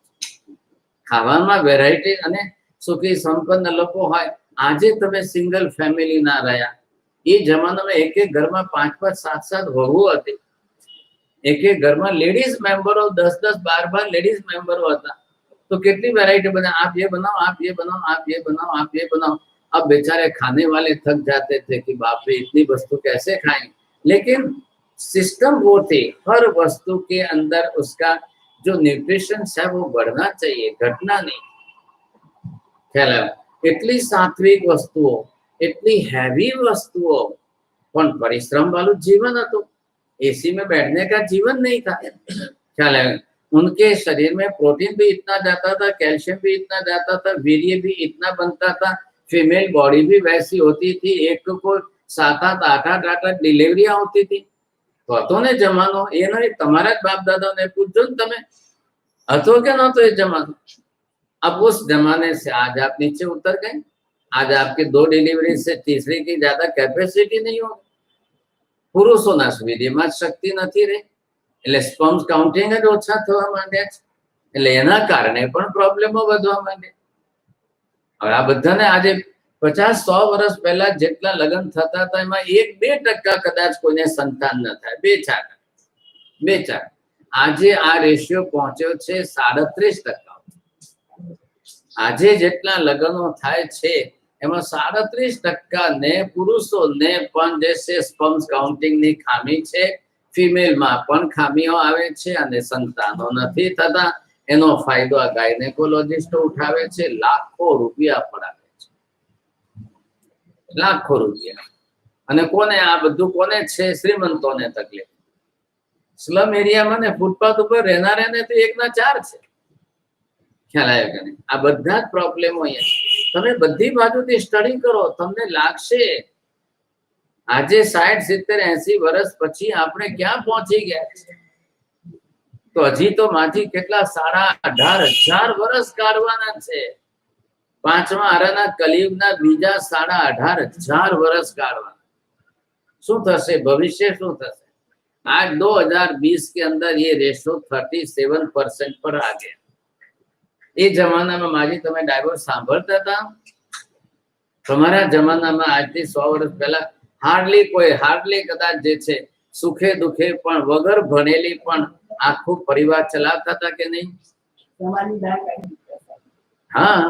ખાવામાં વેરાયટી અને સુખી સંપન્ન લોકો હોય. આજે તમે સિંગલ ફેમિલી ના રહ્યા. એ જમાનામાં એક એક ઘરમાં 5 5 7 7 વહુ હતી. એક એક ઘરમાં લેડીઝ મેમ્બરો 10 10 12 12 લેડીઝ મેમ્બરો હતા. तो कितनी वैरायटी बना, आप ये बनाओ, आप ये बनाओ, आप ये बनाओ, आप ये बनाओ. अब बेचारे खाने वाले थक जाते थे कि बाप रे इतनी वस्तु कैसे खाएं. लेकिन सिस्टम वो थी, हर वस्तु के अंदर उसका जो न्यूट्रिशन है वो बढ़ना चाहिए, घटना नहीं. ख्याल है? इतनी सात्विक वस्तुओं, इतनी हैवी वस्तुओं, પણ પરિશ્રમ वालों जीवन હતું. एसी में बैठने का जीवन नहीं था. ख्याल है? उनके शरीर में प्रोटीन भी इतना जाता था, कैल्शियम भी इतना जाता था, वीर्य भी इतना बनता था, फीमेल बॉडी भी वैसी होती थी. एक को 7 8 8 8 डिलीवरियां होती थी. तो હતો ને જમાનો? એ નહીં, તમારા જ બાપ દાદાને પૂછજો ને તમે, હતો કે નહોતો એ જમાનો? अब उस जमाने से आज आप नीचे उतर गए. आज आपकी 2 डिलीवरी से तीसरी की ज्यादा कैपेसिटी नहीं होगी. પુરુષોના વીર્યમાં શક્તિ નથી રહી, એટલે સ્પર્મ્સ કાઉન્ટિંગ જ ઓછા થવા માંડ્યા છે. એટલે એના કારણે પણ પ્રોબ્લેમો વધવા માંડ્યા. હવે આ બધાને આજે 50 100 વર્ષ પહેલા જેટલા લગ્ન થતા હતા એમાં 1-2% કદાચ કોઈને સંતાન ન થાય, 2-4%. આજે આ રેશિયો પહોંચ્યો છે 37%. આજે જેટલા લગ્નો થાય છે એમાં 37% ને પુરુષોને પણ જે છે સ્પર્મ્સ કાઉન્ટિંગની ખામી છે, ફિમેલમાં પણ ખામીઓ આવે છે અને સંતાનો નથી થતા. એનો ફાયદો આ ગાયનેકોલોજીસ્ટો ઉઠાવે છે. લાખો રૂપિયા પડાવે છે, લાખો રૂપિયા. અને કોને આ બધું કોને છે? શ્રીમંતોને તકલીફ. સ્લમ એરિયામાં ને ફૂટપાથ ઉપર રહેનારાને તો 1/4 છે. ખ્યાલ આવ્યો કે નહીં? આ બધા જ પ્રોબ્લેમો અહીંયા તમે બધી બાજુથી સ્ટડી કરો, તમને લાગશે આજે 60, 70, 80 વર્ષ પછી આપણે ક્યાં પહોંચી ગયા છે. તો હજી તો માજી કેટલા 18,500 વર્ષ કાઢવાના છે. 5મા આરાના કલિયુગના બીજા 18,500 વર્ષ કાઢવાના. શું થશે? ભવિષ્ય શું થશે? आज 2020 के अंदर ये रेशो 37% पर आ गया. એ જમાનામાં માજી તમે ડાયવોર્સ સાંભળતા હતા? તમારા જમાનામાં આજથી 100 વર્ષ પહેલા હાર્ડલી કદાચ જે છે સુખે દુખે પણ વગર ભણેલી પણ આખું પરિવાર ચલાવતા હતા કે નહીં? હા,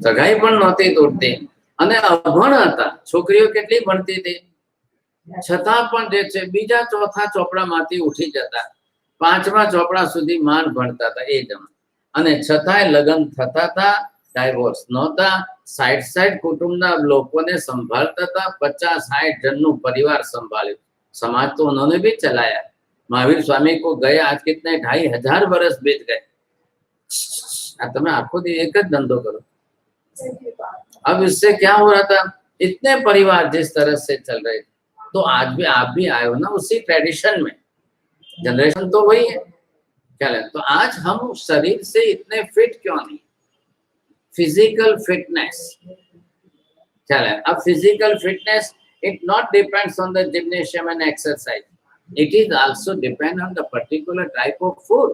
સગાઈ પણ નહોતી તૂટતી અને અભણ હતા. છોકરીઓ કેટલી ભણતી હતી છતાં પણ જે છે બીજા ચોથા ચોપડામાંથી ઉઠી જતા, 5મા ચોપડા સુધી માંડ ભણતા હતા એ જમાના. અને છતાંય લગ્ન થતા હતા, ડાયવોર્સ નહોતા. 60 કુટુંબના લોકોને સંભાળતા હતા. 50-60 જણનું પરિવાર સંભાળ્યું. समाज तो उन्होंने भी चलाया. महावीर स्वामी को गए आज कितने 2,500 वर्ष बीत गए. તમે આખો દી એક જ ધંધો કરો. अब इससे क्या हो रहा था? इतने परिवार जिस तरह से चल रहे थे, तो आज भी आप भी आए हो ना उसी ट्रेडिशन में. जनरेशन तो वही है. क्या है? तो आज हम शरीर से इतने फिट क्यों नहीं? फिजिकल फिटनेस क्या है? अब physical fitness it not depends on the gymnasium and exercise. It is also depend on the particular type of food.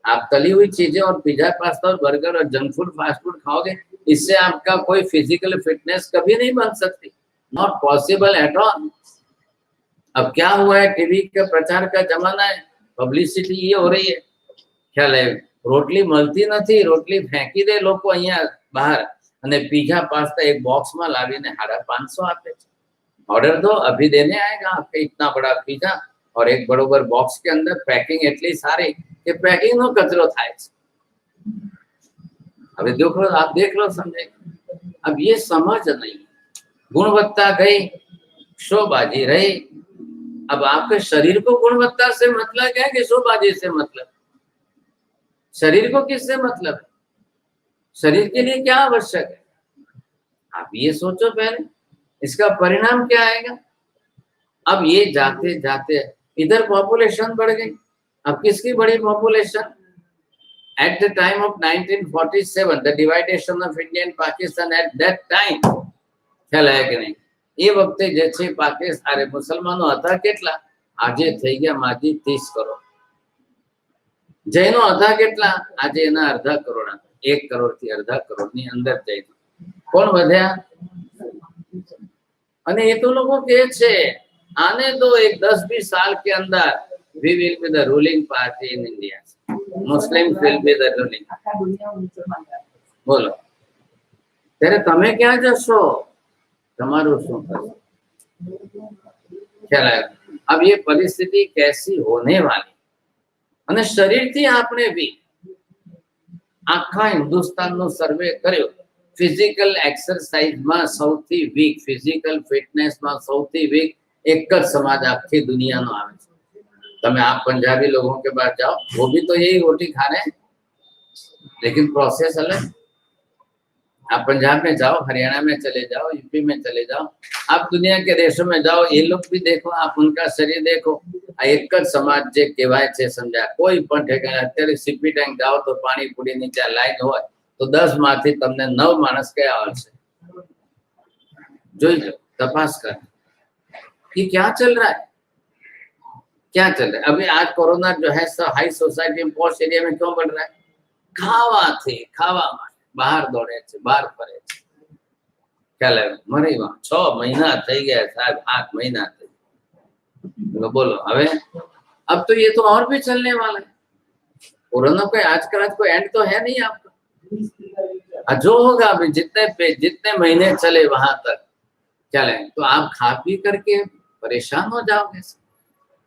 आप तली हुई चीजें और पिज्जा, पास्ता और बर्गर और जंक फूड, फास्ट फूड खाओगे, इससे आपका कोई फिजिकल फिटनेस कभी नहीं बन सकती. Not possible at all. अब क्या हुआ है? टीवी के प्रचार का जमाना है. पब्लिसिटी ये हो रही है. ख्याल है? रोटली મળતી નથી, રોટલી ફેંકી દે લોકો અહીંયા બહાર અને पिज्जा पास्ता एक बॉक्स में लाવીને 550 આપે છે. ऑर्डर दो, अभी देने आएगा आपके इतना बड़ा पिज्जा और एक बरोबर बॉक्स के अंदर पैकिंग इतनी सारी कि पैकिंग नो कचरो થાય છે. अभी देखो, आप देख लो, समझे? अब ये समझ नहीं. गुणवत्ता गई, शोबाजी रही. अब आपके शरीर को गुणवत्ता से मतलब है कि शोबाजी से मतलब? शरीर को किससे मतलब है? शरीर के लिए क्या आवश्यक है? आप ये सोचो पहले. इसका परिणाम क्या आएगा? अब ये जाते जाते इधर पॉपुलेशन बढ़ गई. अब किसकी बड़ी population? At the time of 1947 the divideation of India and Pakistan at that time ख्याल है कि नहीं? ये वक्त जे छे पाकिस्तान अरे मुसलमानो હતા કેટલા? આજે થઈ ગયા માજી 30 કરોડ. જૈનો હતા કેટલા? આજે એના અડધા કરોડ હતા. 1 કરોડ થી અડધા કરોડ ની અંદર જૈનો. કોણ વધ્યા? અને એ તો લોકો કહે છે આને તો એક 10-20 साल के अंदर we will be the ruling party in India. Muslims will be the ruling. બોલો, ત્યારે તમે ક્યાં જશો? તમારું શું થશે? ખ્યાલ આવ્યો? अब ये परिस्थिति कैसी होने वाली. અને શરીરથી આપણે બી આખા હિન્દુસ્તાનનો સર્વે કર્યો. फिजिकल एक्सरसाइज में सौथी वीक, फिजिकल फिटनेस में सौथी वीक एक ज समाज आखी दुनिया नो आवे छे. तमे आप पंजाबी लोगों के पास जाओ, वो भी तो यही रोटी खा रहे हैं, लेकिन प्रोसेस अलग. आप पंजाब में जाओ, हरियाणा में चले जाओ, यूपी में चले जाओ, आप दुनिया के देशों में जाओ, ये लोग भी देखो, आप उनका शरीर देखो. एक ज समाज जे कहेवाय छे, समझा? कोई पण ठेकाणे अत्यारे सीपी टैंक जाओ तो पानी पूरी नीचे लाइन होय तो 10 माथी तमने 9 मानस क्या आवशे? જોઈ લો, तपास कर. ये क्या चल रहा है? क्या चल रहा है? अभी आज कोरोना जो है हाई सोसाइटी में, पॉश एरिया में क्यों बढ़ रहा है? खावा बाहर दौड़े छे, बाहर फरे छे. ख्याल है? मरे 6 महीना થઈ ગયા સાહેબ, 8 महीना થઈ. बोलो હવે अब तो ये तो और भी चलने वाला है. कोरोना कोई आज का आज कोई एंड तो है नहीं आपका. जो होगा अभी जितने महीने चले वहां तक चले, तो आप खा पी करके परेशान हो जाओगे.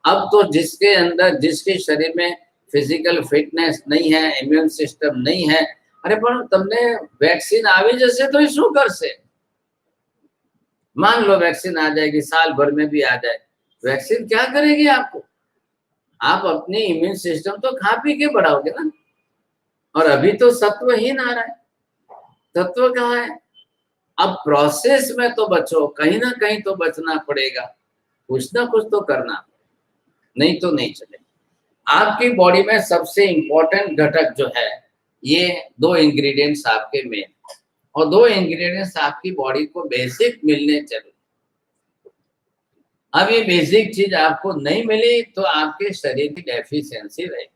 अब तो जिसके अंदर, जिसके शरीर में फिजिकल फिटनेस नहीं है, इम्यून सिस्टम नहीं है, अरे पण तमने वैक्सीन આવી જશે તો એ શું કરશે? मान लो वैक्सीन आ जाएगी, साल भर में भी आ जाए, वैक्सीन क्या करेगी आपको? आप अपने इम्यून सिस्टम तो खा पी के बढ़ाओगे ना। और अभी तो सत्वहीन आ रहा है, तत्व कहाँ है? अब प्रोसेस में तो बचो, कहीं ना कहीं तो बचना पड़ेगा, कुछ ना कुछ तो करना, नहीं तो नहीं चले। आपकी बॉडी में सबसे इंपॉर्टेंट घटक जो है, ये दो इंग्रेडिएंट्स आपके मेन, और दो इंग्रेडिएंट्स आपकी बॉडी को बेसिक मिलने चाहिए। अब ये बेसिक चीज आपको नहीं मिली तो आपके शरीर की डेफिशिएंसी रहेगी,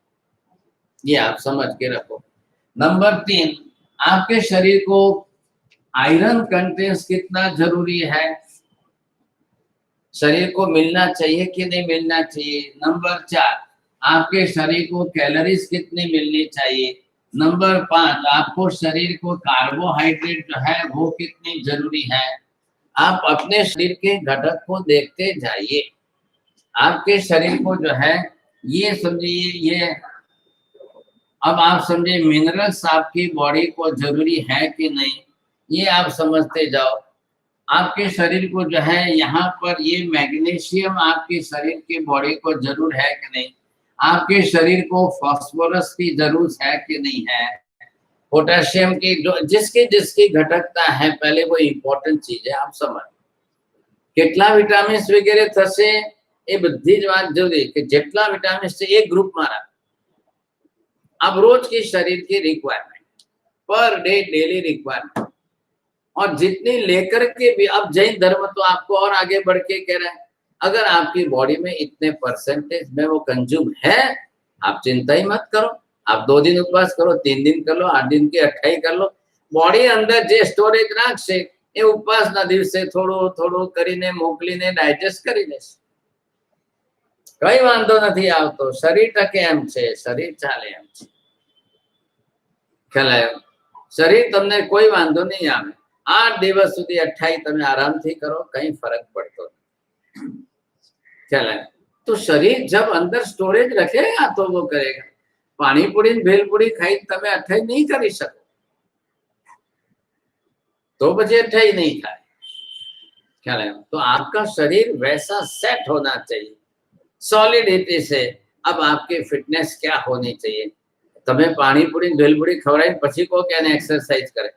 ये आप समझ के रखो। नंबर 3, आपके शरीर को आयरन कंटेंट्स कितना जरूरी है, शरीर को मिलना चाहिए कि नहीं मिलना चाहिए। नंबर 4, आपके शरीर को कैलोरीज कितनी मिलनी चाहिए। नंबर 5, आपको शरीर को कार्बोहाइड्रेट जो है वो कितनी जरूरी है। आप अपने शरीर के घटक को देखते जाइए, आपके शरीर को जो है ये समझिए, ये अब आप समझे मिनरल्स आपकी बॉडी को जरूरी है कि नहीं, ये आप समझते जाओ। आपके शरीर को जो है यहाँ पर ये मैग्नीशियम आपके शरीर की बॉडी को जरूर है कि नहीं, आपके शरीर को फास्फोरस की जरूरत है कि नहीं है, पोटेशियम की, जो जिसकी जिसकी घटकता है, पहले वो इंपॉर्टेंट चीज है, आप समझ। કેટલા વિટામિન્સ વગેરે થશે એ બધી જ વાત જરૂરી કે જેટલા વિટામિન્સ છે એક ગ્રુપ માં રાખ। अब रोज की शरीर की requirement, per day daily requirement, और जितनी लेकर के भी, अब जैन धर्म तो आपको और आगे बढ़ के कह रहा है, अगर आपकी बॉडी में इतने परसेंटेज में वो कंज्यूम है, आप चिंता ही मत करो, आप 2 दिन उपवास करो, 3 दिन कर लो, 8 दिन की 28 कर लो, बॉडी अंदर जे स्टोरेज राखशे એ ઉપવાસના દિવસે થોડું થોડું કરીને મોકલીને ડાયજેસ્ટ કરી લેશે, કઈ વાંધો નથી આવતો, શરીર ટકે એમ છે, શરીર ચાલે એમ છે, ખ્યાલ આવ્યો? શરીર તમને કોઈ વાંધો નહીં આવે, 8 દિવસ સુધી 28 તમે આરામથી કરો, કઈ ફરક પડતો નથી, ખ્યાલ આવ્યો? तो शरीर जब अंदर स्टोरेज रखेगा तो वो करेगा। पानी पूरी भेलपूरी खाई તમે 28 नहीं કરી શકો, तो बजे 28 नहीं खाए, ख्याल है? तो आपका शरीर वैसा सेट होना चाहिए सॉलिडिटी से। अब आपकी फिटनेस क्या होनी चाहिए? તમે પાણીપુરી ભેલપુરી ખવડાવીને પછી કો કે એને એક્સરસાઇઝ કરે,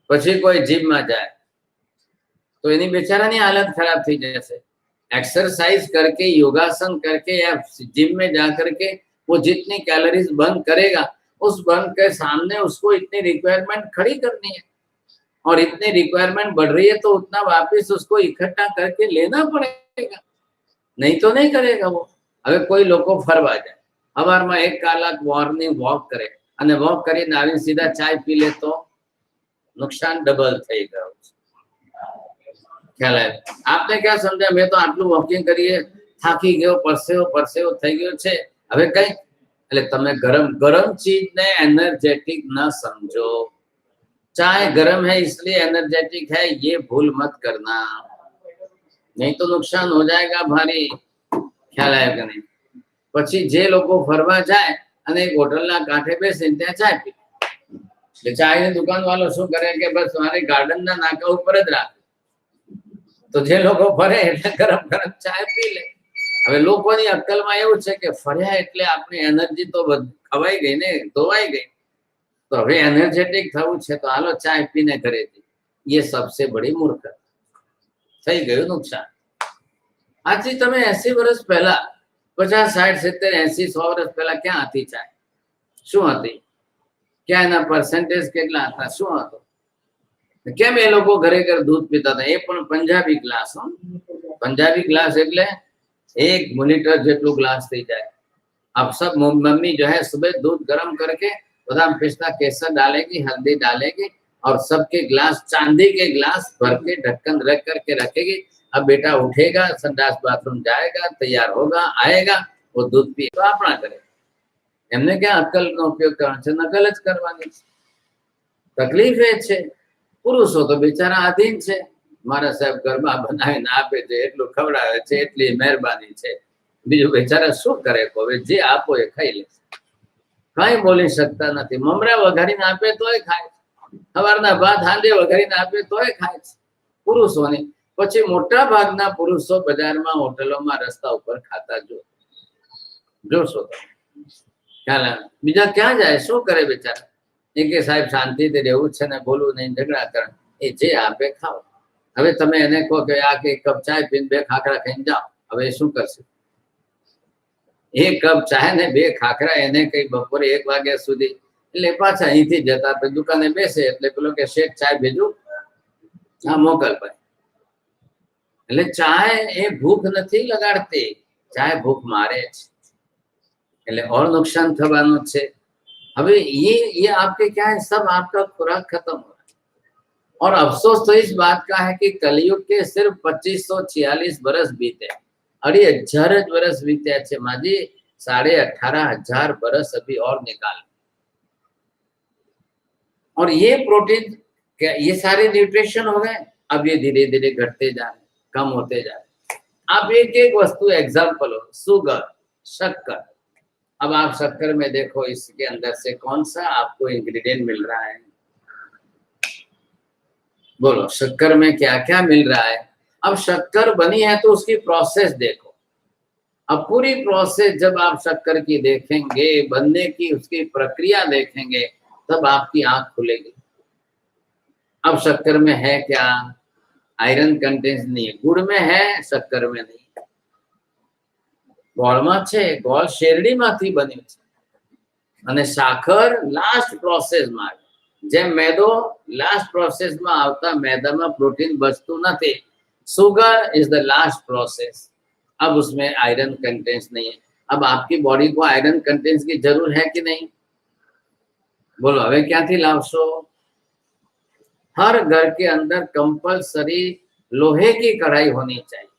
પછી કોઈ જીમમાં જાય तो એની બેચારાની हालत खराब થઈ જશે। एक्सरसाइज करके, योगासन करके या जिम में जाकर के वो जितनी कैलोरीज बर्न करेगा, उस बर्न के सामने उसको इतनी रिक्वायरमेंट खड़ी करनी है, और इतनी रिक्वायरमेंट बढ़ रही है तो उतना वापस उसको इकट्ठा करके लेना पड़ेगा, नहीं तो नहीं करेगा वो। હવે કોઈ લોકો ફરવા જાય, સવારમાં 1 કલાક મોર્નિંગ વોક કરે અને વોક કરીને આવીને સીધા ચાય પી લે તો નુકસાન ડબલ થઈ ગયું। ખ્યાલ આવ્યો? આપને क्या समझा? मैं तो આટલું વોકિંગ કરીએ થાકી ગયો, પરસેવો પરસેવો થઈ ગયો છે, હવે કઈ? એટલે તમે ગરમ ગરમ ચીજને એનર્જેટિક ન સમજો। चाय गर्म है इसलिए एनर्जेटिक है, ये भूल मत करना, नहीं तो नुकसान हो जाएगा भारी, ख्याल आएगा नहीं? પછી જે લોકો ફરવા જાય અને એક હોટલના કાંઠે બેસીને ત્યાં ચાય પી, એટલે ચાયની દુકાન વાળો શું કરે કે બસ મારે ગાર્ડનના નાકા ઉપર જ રાખે, તો જે લોકો ફરે એટલે ગરમ ગરમ ચાય પી લે। હવે લોકોની અક્કલમાં એવું છે કે ફર્યા એટલે આપણી એનર્જી તો ખવાઈ ગઈ ને, ધોવાઈ ગઈ, तो હવે એનર્જેટિક થવું છે તો હાલો ચાય પીને ઘરે જઈએ, ये सबसे बड़ी मूर्खता, થઈ ગયું નુકસાન। આજથી તમે 80 વર્ષ પહેલા, 50, 60, 70, 80, 100 વર્ષ પહેલા ક્યાં હતી ચાય? શું હતી? ક્યાં એના પરસેન્ટેજ કેટલા હતા? શું હતું? કેમ એ લોકો ઘરે ઘર दूध પીતા હતા? એ પણ પંજાબી ગ્લાસ, પંજાબી ગ્લાસ એટલે 1 લિટર જેટલું ગ્લાસ થઈ જાય। अब सब मम्मी जो है सुबह दूध गर्म करके बादाम पिस्ता केसर डालेगी, हल्दी डालेगी, और सबके ग्लास, चांदी के ग्लास भर के ढक्कन रख करके रखेगी। अब बेटा उठेगा, संडास बाथरूम जाएगा, तैयार होगा, आएगा, वो दूध पिए तो अपना करे। એમને क्या अक्कल નો ઉપયોગ કરવાનો છે? નકલ જ કરવાની છે। તકલીફ એ છે, પુરુષો તો બિચારા આધીન છે, મારા સાહેબ ઘરમાં બનાવીને આપે છે, એટલું ખવડાવે છે, એટલી મહેરબાની છે, બીજું બેચારા શું કરે? હવે જે આપો એ ખાઈ લે, કઈ બોલી શકતા નથી। મમરા વઘારીને આપે તોય ખાય, સવારના ભાત હાંજે વઘારીને આપે તોય ખાય છે। પુરુષોની પછી મોટા ભાગના પુરુષો બજારમાં હોટલોમાં રસ્તા ઉપર ખાતા જોશો તો ખ્યાલ આવે. બીજા ક્યાં જાય, શું કરે બિચારા? એ કે સાહેબ શાંતિથી રહેવું છે ને બોલવું નહીં, ઝઘડા કરે. એ જે આપે ખાઓ. હવે તમે એને કહો કે આ કે કપ ચાય પીને 2 ખાખરા ખાઈને જાઓ, હવે એ શું કરશે? 1 કપ ચાય ને 2 ખાખરા એને કઈ બપોરે 1 વાગ્યા સુધી, એટલે પાછા અહીંથી જતા દુકાને બેસે એટલે પેલો કે શેઠ ચાય ભેજું, હા મોકલ ભાઈ. એટલે ચાય એ ભૂખ નથી લગાડતી, ચાય ભૂખ મારે છે, એટલે और नुकसान થવાનું છે. હવે ये आपके क्या है, सब आपका खुराक खत्म हो रहा है. और अफसोस तो इस बात का है कि कलयुग के सिर्फ 2546 बरस बीते, 18,000 बरस बीते अच्छे माजी, 18,500 बरस अभी और निकाल. और ये प्रोटीन क्या, ये सारे न्यूट्रिशन हो गए, अब ये धीरे धीरे घटते जा रहे, कम होते जा रहे. अब एक एक वस्तु एग्जाम्पल हो, शुगर, शक्कर. अब आप शक्कर में देखो इसके अंदर से कौन सा आपको इंग्रेडिएंट मिल रहा है, बोलो शक्कर में क्या क्या मिल रहा है. अब शक्कर बनी है तो उसकी प्रोसेस देखो. अब पूरी प्रोसेस जब आप शक्कर की देखेंगे, बनने की उसकी प्रक्रिया देखेंगे, तब आपकी आंख खुलेगी. अब शक्कर में है क्या, आयरन कंटेंट नहीं है, गुड़ में है, शक्कर में नहीं. ગોળમાં છે, ગોળ શેરડીમાંથી બન્યું છે, અને સાકર લાસ્ટ પ્રોસેસમાં આવે. જેમ મેદો લાસ્ટ પ્રોસેસમાં આવતા मैदाમાં પ્રોટીન બચતું નથી, sugar is the last process. अब उसमें आयरन कंटेंट्स नहीं है. अब आपकी बॉडी को आयरन कंटेंट्स की जरूर है कि नहीं, बोलो હવે ક્યાંથી લાવશો? हर घर के अंदर कंपल्सरी लोहे की कढ़ाई होनी चाहिए,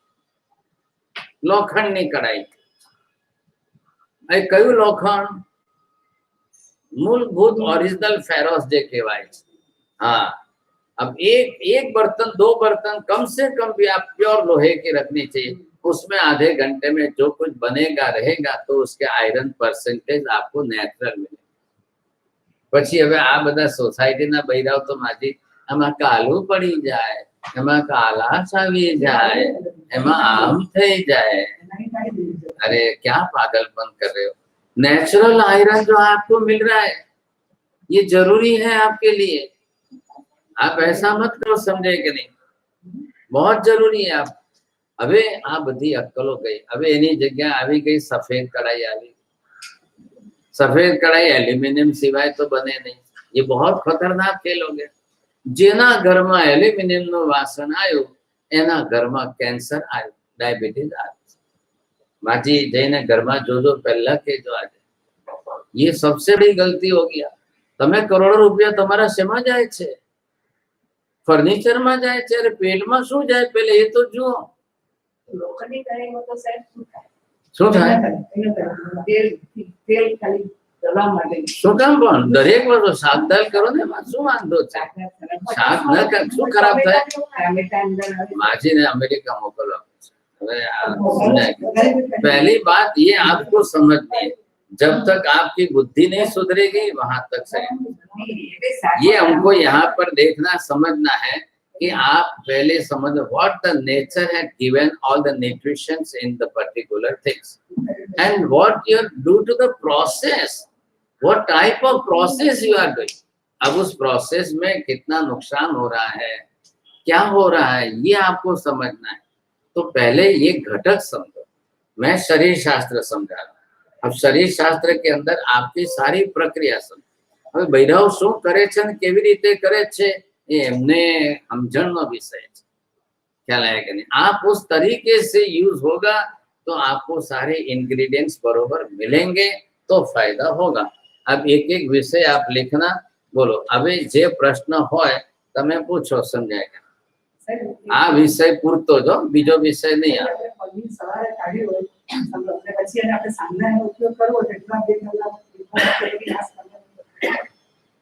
लोखंडनी कढ़ाई. કયું લોખંડ? मूलभूत ओरिजिनल फेरोस जे कहवाय છે. हाँ, अब एक बर्तन 2 बर्तन कम से कम भी आप प्योर लोहे की रखनी चाहिए. उसमें आधे घंटे में जो कुछ बनेगा रहेगा तो उसके आयरन परसेंटेज आपको नेचुरल मिले. પછી હવે આ બધા સોસાયટીના બૈરાઓ તો માજી આમાં કાલું પડી જાય, એમાં કાલાશ આવી જાય, એમાં આમ થઈ જાય. अरे क्या पागलपन कर रहे हो? नेचुरल आयरन जो आपको मिल रहा है ये जरूरी है आपके लिए. आप ऐसा मत करो समझे कि नहीं, बहुत जरूरी है. आप હવે આ બધી અક્કલો ગઈ, હવે એની જગ્યા આવી ગઈ સફેદ કढ़ाई આવી. સફેદ કढ़ाई એલ્યુમિનિયમ સિવાય તો બને નહીં. ये बहुत खतरनाक खेल हो गया. જેના ઘરમાં એલ્યુમિનિયમનું વાસણ આવ્યું એના ઘરમાં કેન્સર આવ્યું, ડાયાબિટીસ આવ્યું. माजी जैने घर में जो पहला के जो आज ये सबसे बड़ी गलती हो गया. तमे करोड़ों रुपया तमारा शेमा जाए छे, फर्निचर में जाए छे, अरे पेट में शू जाए पहले ये तो जुओ. लोखंडी कढ़ाई में तो साહેબ શું થાય? તેલ ખાલી દવા માટે. શું કામ? પણ દરેક વસ્તુ શાક દાલ કરો ને, એમાં શું વાંધો છે? શાક ન કર, શું ખરાબ થાય? માજીને અમેરિકા મોકલવા. पहली बात ये आपको समझनी है, जब तक आपकी बुद्धि नहीं सुधरेगी वहां तक सही. ये हमको यहाँ पर देखना समझना है कि आप पहले समझ what the nature had given all the nutritions in the particular things and what you do to the process, what type of process you are doing. अब उस प्रोसेस में कितना नुकसान हो रहा है, क्या हो रहा है, ये आपको समझना है. तो पहले ये घटक समझो. मैं शरीर शास्त्र समझा रहा हूं. अब शरीर शास्त्र के अंदर आपकी सारी प्रक्रिया समझो. હવે બૈરાઓ શું કરે છે ને કેવી રીતે કરે છે એ એમને સમજણનો વિષય છે. ખ્યાલ આયા કે નહીં? आप उस तरीके से यूज होगा तो आपको सारे इंग्रेडिएंट्स बरोबर मिलेंगे तो फायदा होगा. अब एक एक विषय आप लिखना. बोलो હવે જે પ્રશ્ન હોય તમે પૂછો, સમજાય? આ વિષય પૂરતો જો, બીજો વિષય નહીં આવે. સવારે કાઢી હોય પછી એને આપણે સાંજનો ઉપયોગ કરવો તો એટલા 2 કલાક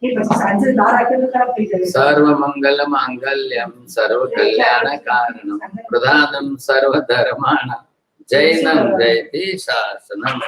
એ પછી સાંજે ના રાખે તો ખરાબ થઈ જાય. સર્વ મંગલ માંગલ્યમ સર્વ કલ્યાણ કારણમ પ્રધાનમ સર્વ ધર્માણામ જૈનમ જયતિ શાસનમ.